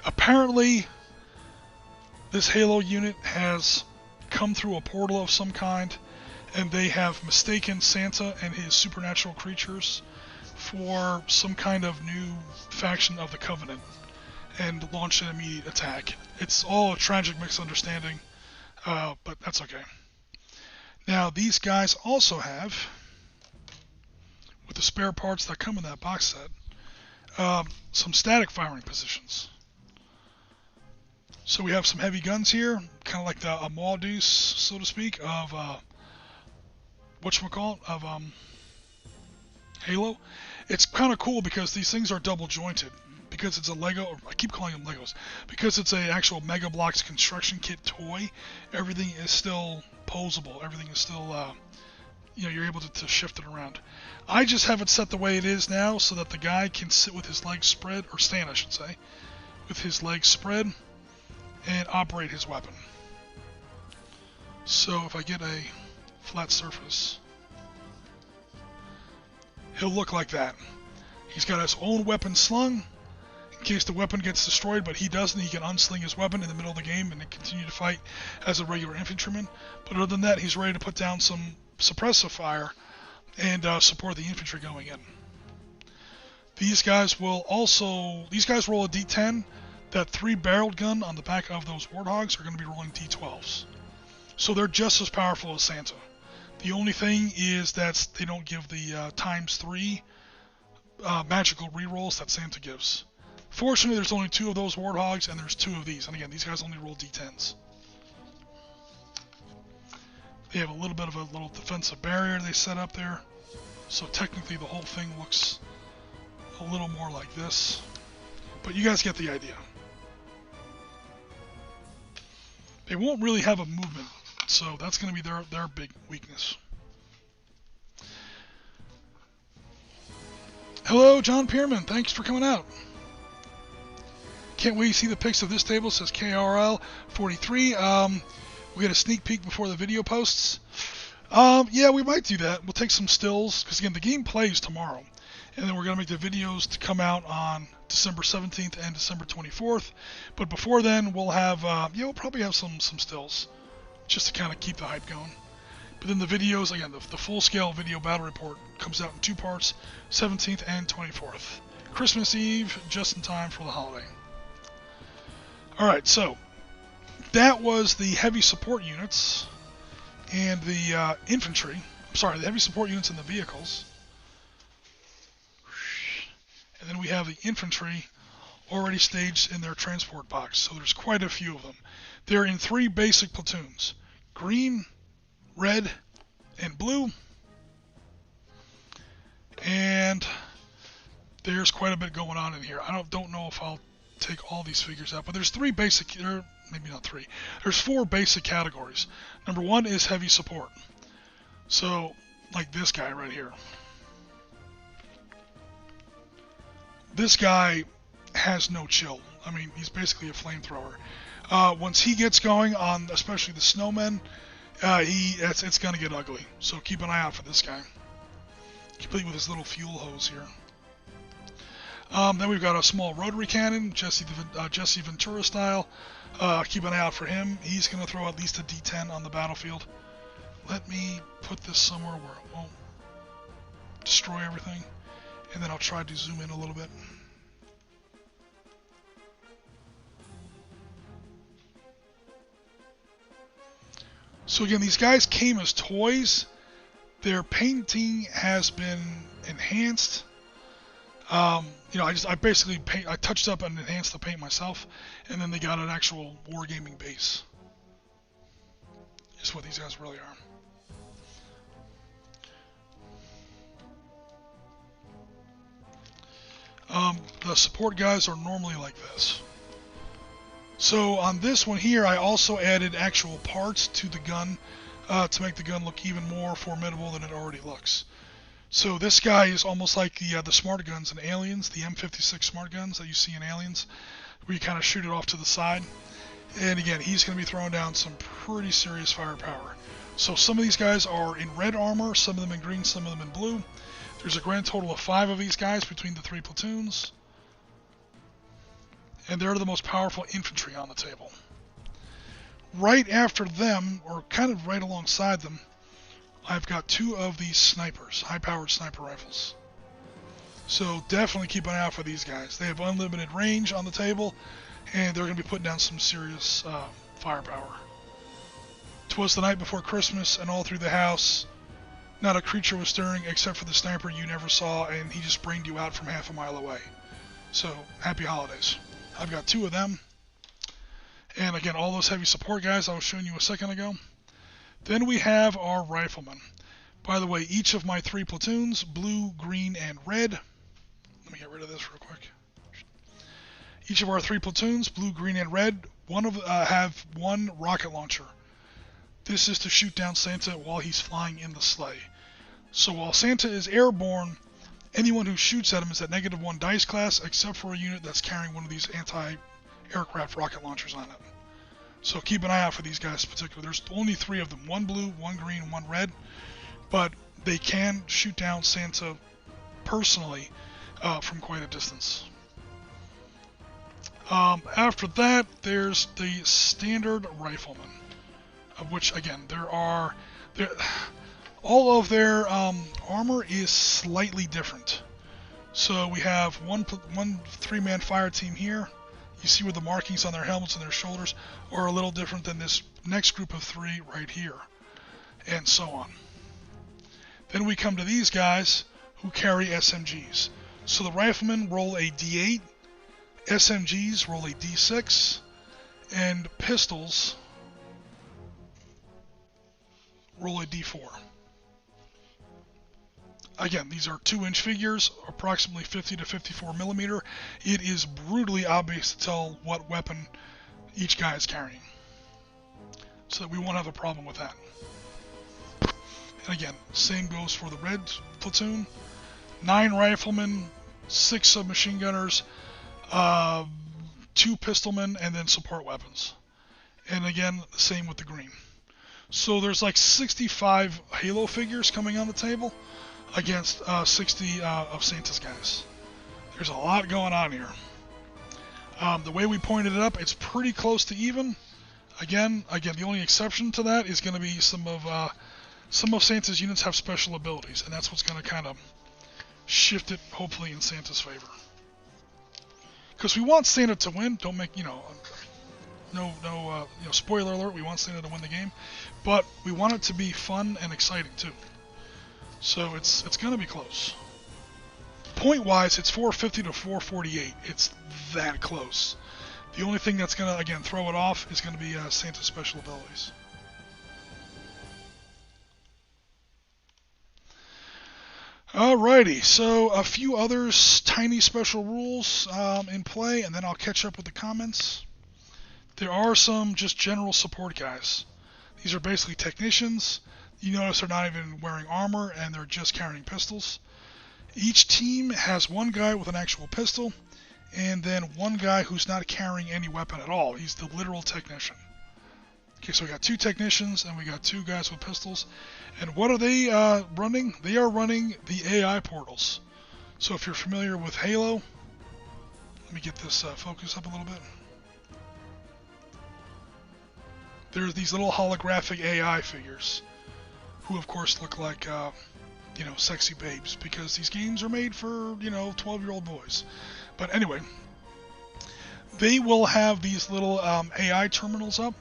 Apparently, this Halo unit has come through a portal of some kind, and they have mistaken Santa and his supernatural creatures for some kind of new faction of the Covenant and launched an immediate attack. It's all a tragic misunderstanding, but that's okay. Now, these guys also have, with the spare parts that come in that box set, some static firing positions. So we have some heavy guns here, kind of like a Maul Deuce, so to speak, of whatchamacallit, of Halo. It's kind of cool because these things are double jointed. Because it's a Lego, or I keep calling them Legos, because it's a actual Mega Bloks construction kit toy, everything is still posable. Everything is still, you're able to shift it around. I just have it set the way it is now so that the guy can sit with his legs spread, or stand I should say, with his legs spread and operate his weapon. So if I get a flat surface, he'll look like that. He's got his own weapon slung in case the weapon gets destroyed, but he doesn't. He can unsling his weapon in the middle of the game and then continue to fight as a regular infantryman. But other than that, he's ready to put down some suppressive fire and support the infantry going in. These guys roll a D10. That 3-barreled gun on the back of those Warthogs are going to be rolling D12s. So they're just as powerful as Santa. The only thing is that they don't give the ×3 magical rerolls that Santa gives. Fortunately, there's only 2 of those Warthogs, and there's 2 of these. And again, these guys only roll D10s. They have a little bit of a little defensive barrier they set up there. So technically, the whole thing looks a little more like this. But you guys get the idea. They won't really have a movement, so that's going to be their big weakness. Hello, John Pierman. Thanks for coming out. Can't wait to see the pics of this table. It says KRL 43. We get a sneak peek before the video posts. Yeah, we might do that. We'll take some stills, because again, the game plays tomorrow. And then we're going to make the videos to come out on December 17th and December 24th. But before then, we'll have, we'll probably have some stills, just to kind of keep the hype going. But then the videos, again, the full-scale video battle report comes out in 2 parts, 17th and 24th. Christmas Eve, just in time for the holiday. Alright, so that was the heavy support units and the infantry. I'm sorry, the heavy support units and the vehicles. And then we have the infantry already staged in their transport box. So there's quite a few of them. They're in 3 basic platoons: green, red, and blue. And there's quite a bit going on in here. I don't know if I'll take all these figures out, but there's 3 basic, or maybe not 3. There's 4 basic categories. Number 1 is heavy support. So, like this guy right here. This guy has no chill. I mean, he's basically a flamethrower. Once he gets going on, especially the snowmen, it's going to get ugly. So keep an eye out for this guy. Complete with his little fuel hose here. Then we've got a small rotary cannon, Jesse Ventura style. Keep an eye out for him. He's going to throw at least a D10 on the battlefield. Let me put this somewhere where it won't destroy everything. And then I'll try to zoom in a little bit. So again, these guys came as toys. Their painting has been enhanced. I basically I touched up and enhanced the paint myself, and then they got an actual wargaming base. Is what these guys really are. The support guys are normally like this. So on this one here, I also added actual parts to the gun to make the gun look even more formidable than it already looks. So this guy is almost like the smart guns in Aliens, the M56 smart guns that you see in Aliens, where you kind of shoot it off to the side. And again, he's going to be throwing down some pretty serious firepower. So some of these guys are in red armor, some of them in green, some of them in blue. There's a grand total of 5 of these guys between the 3 platoons. And they're the most powerful infantry on the table. Right after them, or kind of right alongside them, I've got 2 of these snipers, high-powered sniper rifles. So definitely keep an eye out for these guys. They have unlimited range on the table, and they're going to be putting down some serious firepower. 'Twas the night before Christmas, and all through the house, not a creature was stirring except for the sniper you never saw, and he just brained you out from half a mile away. So, happy holidays. I've got 2 of them. And again, all those heavy support guys I was showing you a second ago. Then we have our riflemen. By the way, each of my 3 platoons, blue, green, and red. Let me get rid of this real quick. Each of our 3 platoons, blue, green, and red, have 1 rocket launcher. This is to shoot down Santa while he's flying in the sleigh. So while Santa is airborne, anyone who shoots at him is at -1 dice class, except for a unit that's carrying one of these anti-aircraft rocket launchers on it. So keep an eye out for these guys in particular. There's only 3 of them, 1 blue, 1 green, 1 red, but they can shoot down Santa personally from quite a distance. After that, there's the standard rifleman, of which, again, all of their armor is slightly different. So we have one 3-man fire team here. You see where the markings on their helmets and their shoulders are a little different than this next group of 3 right here, and so on. Then we come to these guys who carry SMGs. So the riflemen roll a D8, SMGs roll a D6, and pistols roll a D4. Again, these are 2-inch figures, approximately 50 to 54 millimeter. It is brutally obvious to tell what weapon each guy is carrying, so that we won't have a problem with that. And again, same goes for the red platoon. 9 riflemen, 6 submachine gunners, 2 pistolmen, and then support weapons. And again, the same with the green. So there's like 65 Halo figures coming on the table against 60 of Santa's guys. There's a lot going on here. The way we pointed it up, it's pretty close to even. Again, the only exception to that is going to be some of Santa's units have special abilities, and that's what's going to kind of shift it, hopefully, in Santa's favor. Because we want Santa to win. Don't make, no spoiler alert. We want Santa to win the game, but we want it to be fun and exciting too. So it's going to be close. Point-wise, it's 450 to 448. It's that close. The only thing that's going to, again, throw it off is going to be Santa's special abilities. Alrighty, so a few other tiny special rules in play, and then I'll catch up with the comments. There are some just general support guys. These are basically technicians. You notice they're not even wearing armor, and they're just carrying pistols. Each team has 1 guy with an actual pistol, and then 1 guy who's not carrying any weapon at all. He's the literal technician. Okay, so we got 2 technicians, and we got 2 guys with pistols. And what are they running? They are running the AI portals. So if you're familiar with Halo, let me get this focus up a little bit. There's these little holographic AI figures, who of course look like, sexy babes, because these games are made for, 12-year-old boys. But anyway, they will have these little AI terminals up.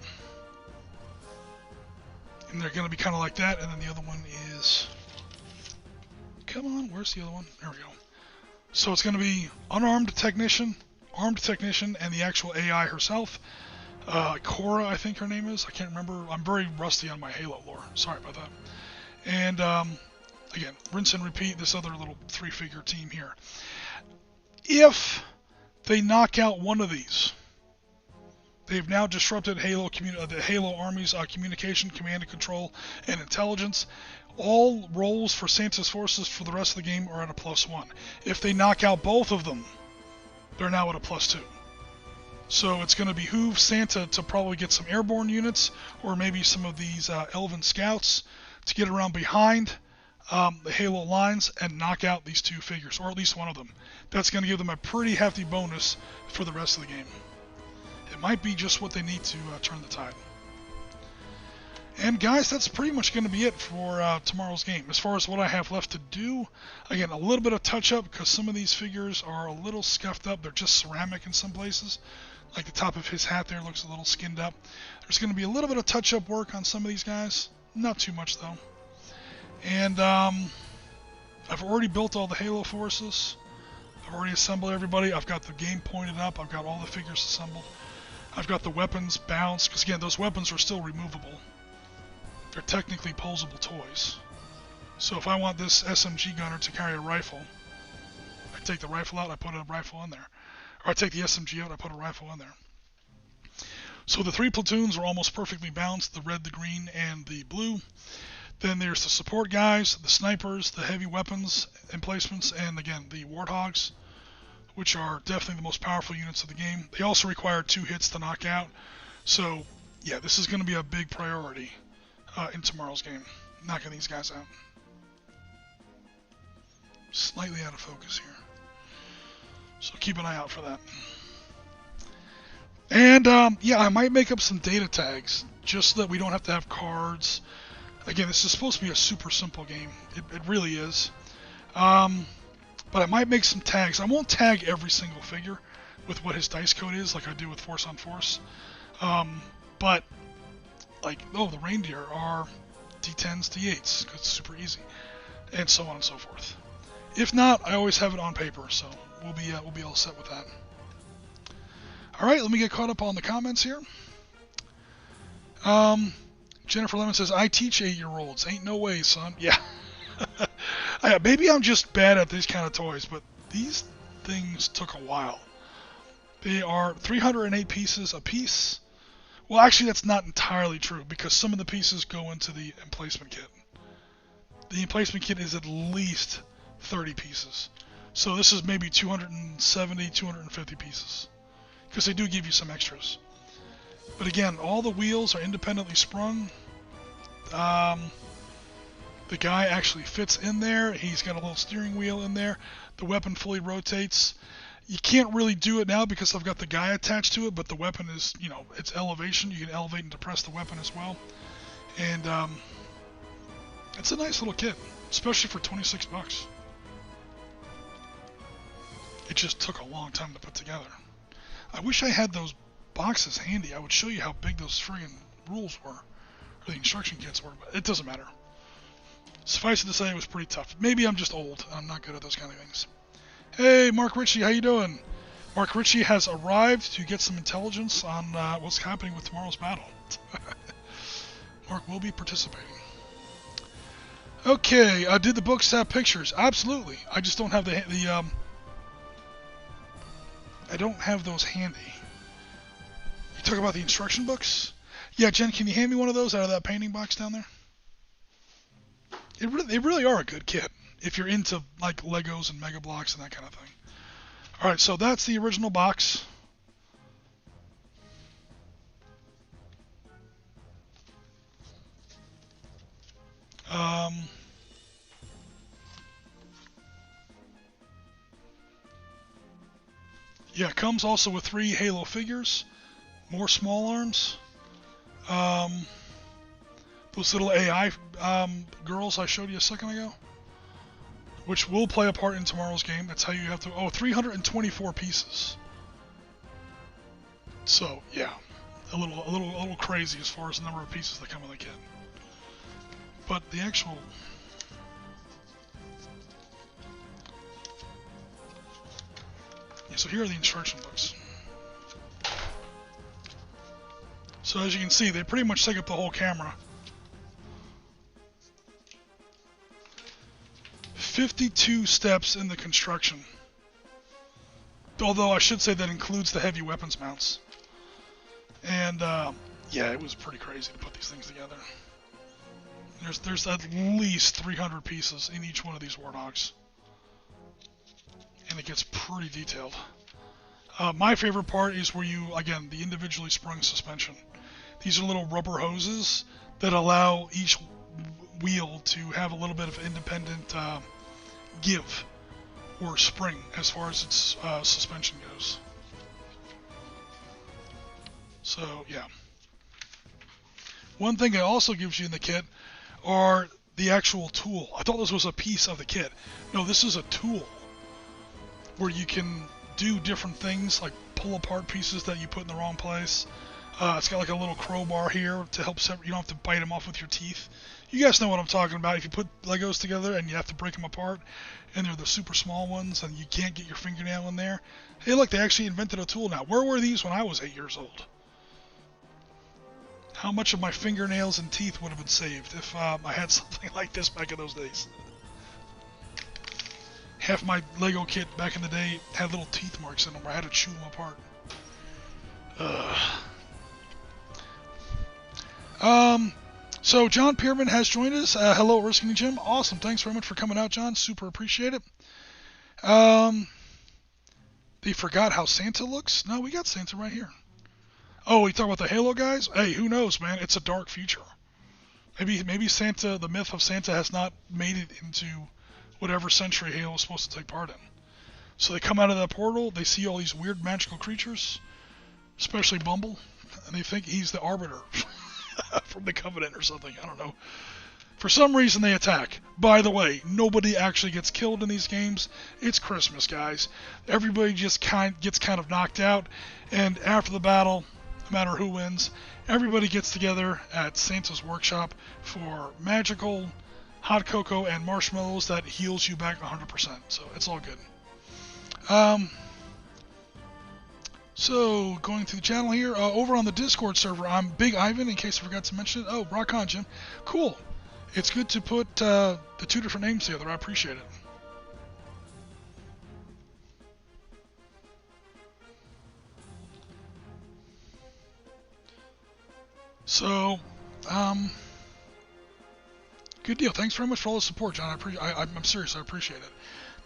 And they're going to be kind of like that, and then the other one is... Come on, where's the other one? There we go. So it's going to be unarmed technician, armed technician, and the actual AI herself. Cora, I think her name is. I can't remember. I'm very rusty on my Halo lore. Sorry about that. And, again, rinse and repeat this other little 3-figure team here. If they knock out one of these, they've now disrupted the Halo Army's communication, command and control, and intelligence. All roles for Santa's forces for the rest of the game are at a +1. If they knock out both of them, they're now at a +2. So it's going to behoove Santa to probably get some airborne units, or maybe some of these elven scouts, to get around behind the Halo lines and knock out these 2 figures, or at least one of them. That's going to give them a pretty hefty bonus for the rest of the game. It might be just what they need to turn the tide. And guys, that's pretty much going to be it for tomorrow's game. As far as what I have left to do, again, a little bit of touch-up, because some of these figures are a little scuffed up. They're just ceramic in some places. Like the top of his hat there looks a little skinned up. There's going to be a little bit of touch-up work on some of these guys. Not too much, though. And I've already built all the Halo forces. I've already assembled everybody. I've got the game pointed up. I've got all the figures assembled. I've got the weapons balanced, because again, those weapons are still removable. They're technically posable toys. So if I want this SMG gunner to carry a rifle, I take the rifle out, I put a rifle in there. Or I take the SMG out, I put a rifle in there. So the 3 platoons are almost perfectly balanced, the red, the green, and the blue. Then there's the support guys, the snipers, the heavy weapons emplacements, and again, the warthogs, which are definitely the most powerful units of the game. They also require 2 hits to knock out. So yeah, this is going to be a big priority in tomorrow's game, knocking these guys out. Slightly out of focus here. So keep an eye out for that. And yeah, I might make up some data tags just so that we don't have to have cards. Again, this is supposed to be a super simple game. It really is. But I might make some tags. I won't tag every single figure with what his dice code is like I do with Force on Force. But like, oh, the reindeer are D10s, D8s, because it's super easy, and so on and so forth. If not, I always have it on paper, so we'll be all set with that. All right, let me get caught up on the comments here. Jennifer Lemon says, I teach 8-year-olds. Ain't no way, son. Yeah. Maybe I'm just bad at these kind of toys, but these things took a while. They are 308 pieces a piece. Well, actually, that's not entirely true, because some of the pieces go into the emplacement kit. The emplacement kit is at least 30 pieces. So this is maybe 270, 250 pieces, because they do give you some extras. But again, all the wheels are independently sprung. The guy actually fits in there. He's got a little steering wheel in there. The weapon fully rotates. You can't really do it now because I've got the guy attached to it, but the weapon is, you know, it's elevation. You can elevate and depress the weapon as well. And it's a nice little kit, especially for 26 bucks. It just took a long time to put together. I wish I had those boxes handy. I would show you how big those friggin' rules were, or the instruction kits were, but it doesn't matter. Suffice it to say, it was pretty tough. Maybe I'm just old. I'm not good at those kind of things. Hey, Mark Ritchie, how you doing? Mark Ritchie has arrived to get some intelligence on what's happening with tomorrow's battle. Mark will be participating. Okay, did the books have pictures? Absolutely. I just don't have I don't have those handy. You talk about the instruction books? Yeah, Jen, can you hand me one of those out of that painting box down there? They really are a good kit if you're into like Legos and Mega Bloks and that kind of thing. All right, so that's the original box. Yeah, it comes also with 3 Halo figures, more small arms. Those little AI girls I showed you a second ago, which will play a part in tomorrow's game. That's how you have to. Oh, 324 pieces. So yeah, a little crazy as far as the number of pieces that come in the kit. But the actual. Yeah, so here are the instruction books. So as you can see, they pretty much take up the whole camera. 52 steps in the construction. Although I should say that includes the heavy weapons mounts. And yeah, it was pretty crazy to put these things together. There's at least 300 pieces in each one of these warthogs. And it gets pretty detailed. My favorite part is where you, again, the individually sprung suspension. These are little rubber hoses that allow each wheel to have a little bit of independent give or spring as far as its suspension goes. So yeah. One thing it also gives you in the kit are the actual tool. I thought this was a piece of the kit. No, this is a tool where you can do different things like pull apart pieces that you put in the wrong place. It's got like a little crowbar here to help separate. You don't have to bite them off with your teeth. You guys know what I'm talking about. If you put Legos together and you have to break them apart, and they're the super small ones, and you can't get your fingernail in there. Hey, look, they actually invented a tool now. Where were these when I was 8 years old? How much of my fingernails and teeth would have been saved if I had something like this back in those days? Half my Lego kit back in the day had little teeth marks in them where I had to chew them apart. So John Pierman has joined us. Hello, Oriskany Jim. Awesome. Thanks very much for coming out, John. Super appreciate it. They forgot how Santa looks? No, we got Santa right here. Oh, you talking about the Halo guys? Hey, who knows, man? It's a dark future. Maybe Santa, the myth of Santa, has not made it into whatever century Halo is supposed to take part in. So they come out of that portal, they see all these weird magical creatures, especially Bumble, and they think he's the Arbiter from the Covenant or something. I don't know. For some reason they attack. By the way, nobody actually gets killed in these games. It's Christmas, guys. Everybody just gets kind of knocked out, and after the battle, no matter who wins, everybody gets together at Santa's workshop for magical hot cocoa and marshmallows that heals you back 100%. So it's all good. So going through the channel here, over on the Discord server, I'm Big Ivan, in case I forgot to mention it. Oh, rock on, Jim. Cool. It's good to put the two different names together. I appreciate it. So, good deal. Thanks very much for all the support, John. I'm serious. I appreciate it.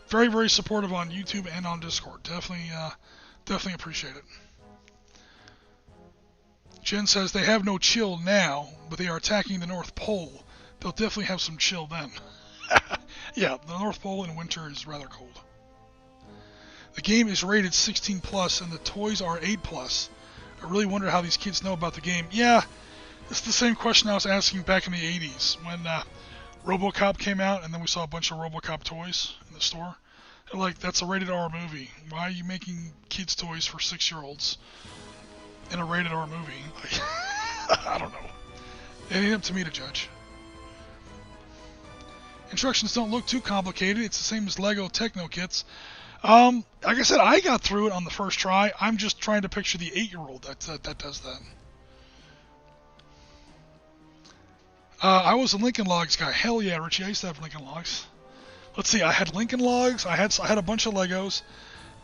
Very, very supportive on YouTube and on Discord. Definitely appreciate it. Jen says they have no chill now, but they are attacking the North Pole. They'll definitely have some chill then. Yeah, the North Pole in winter is rather cold. The game is rated 16+, and the toys are 8+. I really wonder how these kids know about the game. Yeah, it's the same question I was asking back in the 80s when RoboCop came out, and then we saw a bunch of RoboCop toys in the store. They're like, that's a rated R movie. Why are you making kids' toys for 6-year-olds in a rated R movie? I don't know. It ain't up to me to judge. Instructions don't look too complicated. It's the same as Lego Techno kits. Like I said, I got through it on the first try. I'm just trying to picture the 8-year-old that does that. I was a Lincoln Logs guy. Hell yeah, Richie. I used to have Lincoln Logs. Let's see. I had Lincoln Logs. I had a bunch of Legos.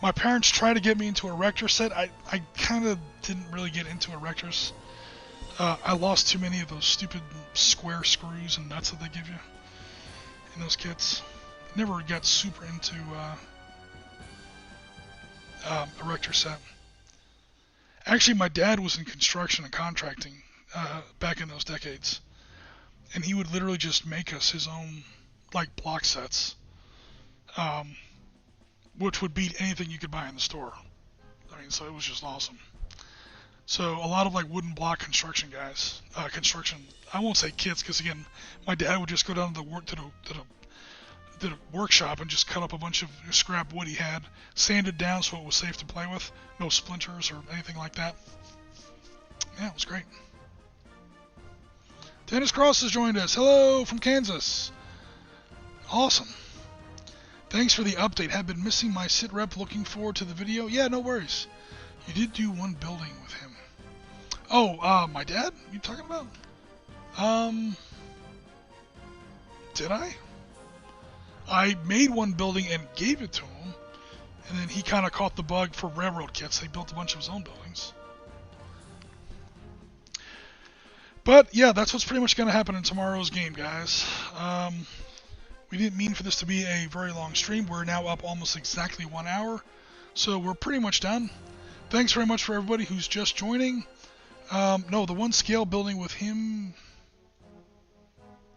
My parents tried to get me into a Erector set. I kind of didn't really get into Erectors. I lost too many of those stupid square screws and nuts that they give you in those kits. Never got super into Erector set. Actually, my dad was in construction and contracting back in those decades, and he would literally just make us his own like block sets, which would beat anything you could buy in the store. I mean, so it was just awesome. So a lot of like wooden block construction guys, I won't say kids, because again, my dad would just go down to the workshop and just cut up a bunch of scrap wood he had, sand it down so it was safe to play with, no splinters or anything like that. Yeah, it was great. Dennis Cross has joined us. Hello from Kansas. Awesome. Thanks for the update. Have been missing my sit rep. Looking forward to the video. Yeah, no worries. You did do one building with him. Oh, my dad? You talking about? Did I? I made one building and gave it to him, and then he kind of caught the bug for railroad kits. He built a bunch of his own buildings. But yeah, that's what's pretty much going to happen in tomorrow's game, guys. We didn't mean for this to be a very long stream. We're now up almost exactly 1 hour, so we're pretty much done. Thanks very much for everybody who's just joining. No, the one scale building with him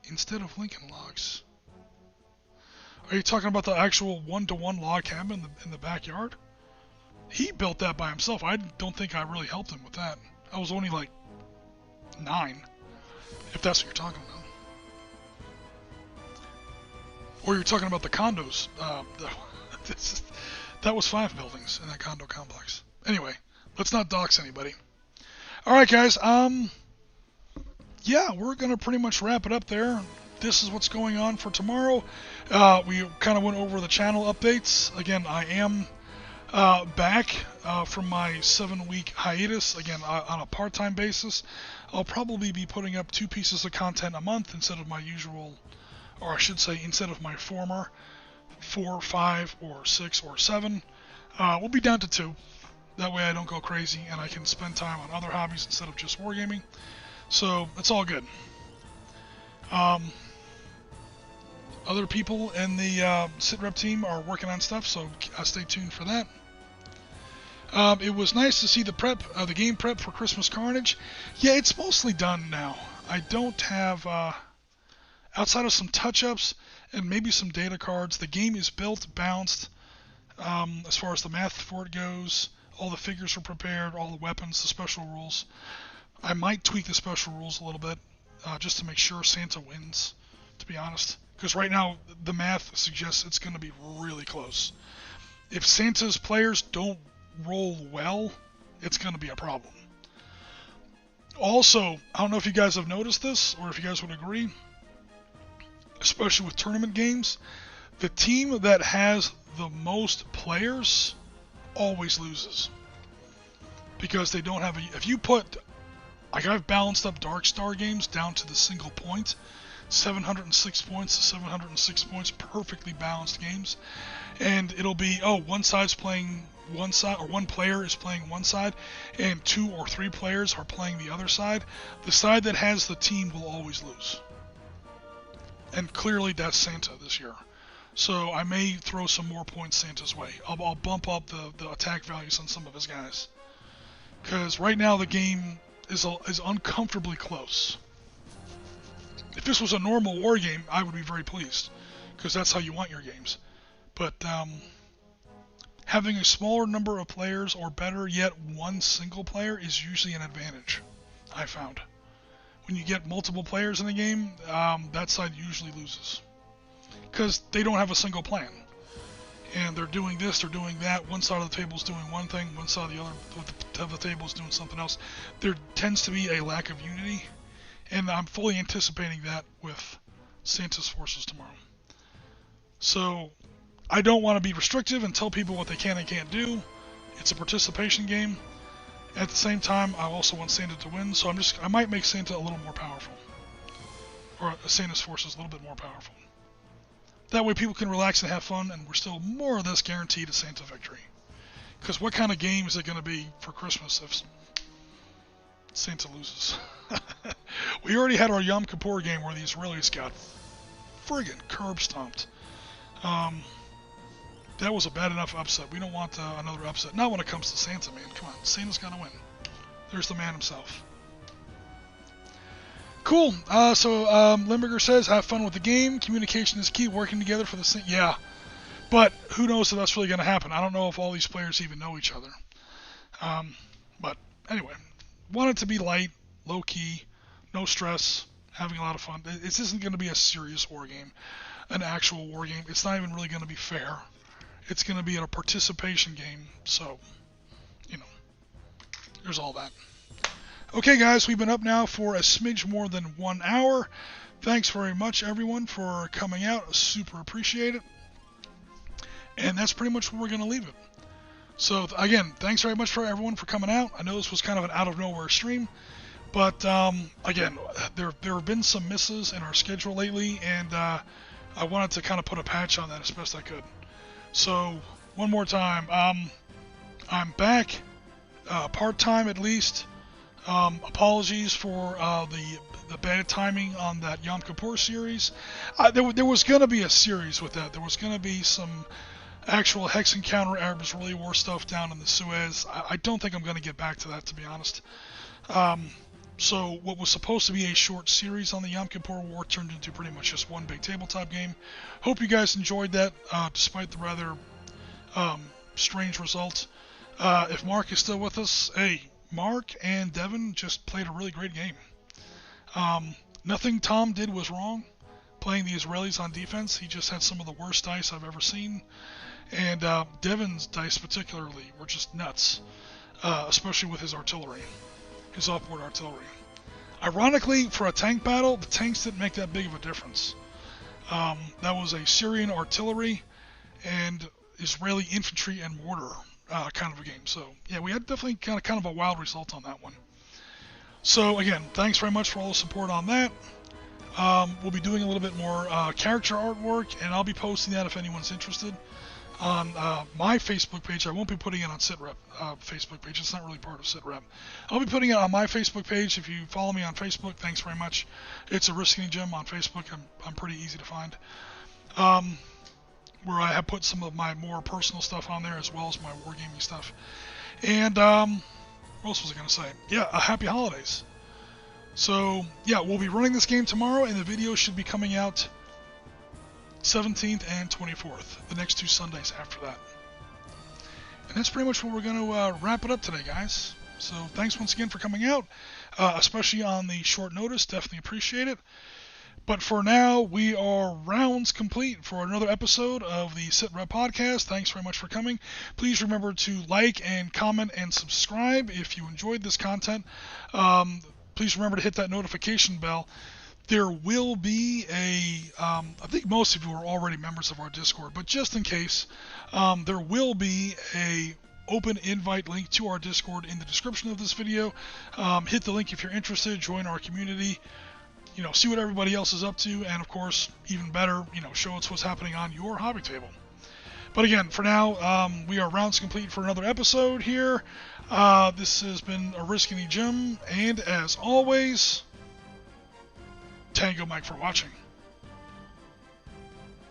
instead of Lincoln Logs. Are you talking about the actual one-to-one log cabin in the backyard? He built that by himself. I don't think I really helped him with that. I was only like 9, if that's what you're talking about. Or you're talking about the condos. That was 5 buildings in that condo complex. Anyway, let's not dox anybody. Alright guys, yeah, we're going to pretty much wrap it up there. This is what's going on for tomorrow. We kind of went over the channel updates. Again, I am Back from my 7-week hiatus, again on a part-time basis. I'll probably be putting up 2 pieces of content a month instead of my usual, or I should say instead of my former 4, 5, or 6, or 7. We'll be down to 2. That way I don't go crazy and I can spend time on other hobbies instead of just wargaming. So it's all good. Other people in the SitRep team are working on stuff, so stay tuned for that. It was nice to see the game prep for Christmas Carnage. Yeah, it's mostly done now. I don't have, outside of some touch-ups and maybe some data cards, the game is built, bounced, as far as the math for it goes. All the figures are prepared, all the weapons, the special rules. I might tweak the special rules a little bit, just to make sure Santa wins, to be honest. Because right now, the math suggests it's going to be really close. If Santa's players don't roll well, it's going to be a problem. Also, I don't know if you guys have noticed this, or if you guys would agree, especially with tournament games, the team that has the most players always loses. Because they don't have if you put, like I've balanced up Dark Star games down to the single point, 706 points to 706 points, perfectly balanced games, and it'll be, one side's playing one side, or one player is playing one side, and 2 or 3 players are playing the other side. The side that has the team will always lose. And clearly that's Santa this year. So I may throw some more points Santa's way. I'll bump up the attack values on some of his guys. Because right now the game is uncomfortably close. If this was a normal war game, I would be very pleased. Because that's how you want your games. But having a smaller number of players, or better yet, one single player, is usually an advantage, I found. When you get multiple players in the game, that side usually loses. Because they don't have a single plan. And they're doing this, they're doing that. One side of the table is doing one thing, one side of the table is doing something else. There tends to be a lack of unity. And I'm fully anticipating that with Santa's forces tomorrow. So, I don't want to be restrictive and tell people what they can and can't do. It's a participation game. At the same time, I also want Santa to win, so I might make Santa a little more powerful. Or Santa's forces a little bit more powerful. That way people can relax and have fun, and we're still more or less guaranteed a Santa victory. Because what kind of game is it going to be for Christmas if Santa loses? We already had our Yom Kippur game where the Israelis got friggin' curb stomped. That was a bad enough upset. We don't want another upset. Not when it comes to Santa, man. Come on, Santa's got to win. There's the man himself. Cool. So Limburger says, have fun with the game. Communication is key. Working together for the same. Yeah. But who knows if that's really going to happen. I don't know if all these players even know each other. But anyway, want it to be light, low-key, no stress, having a lot of fun. This isn't going to be a serious war game, an actual war game. It's not even really going to be fair. It's going to be a participation game, so, there's all that. Okay, guys, we've been up now for a smidge more than 1 hour. Thanks very much, everyone, for coming out. I super appreciate it. And that's pretty much where we're going to leave it. So, again, thanks very much for everyone for coming out. I know this was kind of an out-of-nowhere stream. But, again, there have been some misses in our schedule lately, and I wanted to kind of put a patch on that as best I could. So, one more time, I'm back, part-time at least. Apologies for the bad timing on that Yom Kippur series. There was going to be a series with that. There was going to be some actual Hex Encounter Arabs Really War stuff down in the Suez. I don't think I'm going to get back to that, to be honest. So what was supposed to be a short series on the Yom Kippur War turned into pretty much just one big tabletop game. Hope you guys enjoyed that, despite the rather strange result. If Mark is still with us, hey, Mark and Devin just played a really great game. Nothing Tom did was wrong. Playing the Israelis on defense, he just had some of the worst dice I've ever seen. And Devin's dice particularly were just nuts, especially with his artillery. His offboard artillery. Ironically, for a tank battle, the tanks didn't make that big of a difference. That was a Syrian artillery and Israeli infantry and mortar kind of a game. So yeah, we had definitely kind of a wild result on that one. So again, thanks very much for all the support on that. We'll be doing a little bit more character artwork, and I'll be posting that if anyone's interested on my Facebook page. I won't be putting it on SitRep Facebook page. It's not really part of SitRep. I'll be putting it on my Facebook page. If you follow me on Facebook, thanks very much. It's Oriskany Jim on Facebook. I'm pretty easy to find. Where I have put some of my more personal stuff on there, as well as my wargaming stuff. And what else was I going to say? Yeah, happy holidays. So yeah, we'll be running this game tomorrow, and the video should be coming out 17th and 24th, the next 2 Sundays after that. And that's pretty much what we're going to wrap it up today, guys. So thanks once again for coming out, especially on the short notice. Definitely appreciate it. But for now, we are rounds complete for another episode of the SitRep Podcast. Thanks very much for coming. Please remember to like and comment and subscribe if you enjoyed this content. Please remember to hit that notification bell. There will be I think most of you are already members of our Discord, but just in case, there will be a open invite link to our Discord in the description of this video. Hit the link if you're interested, join our community, see what everybody else is up to, and of course, even better, show us what's happening on your hobby table. But again, for now, we are rounds complete for another episode here. This has been Oriskany Jim, and as always, Tango Mike for watching.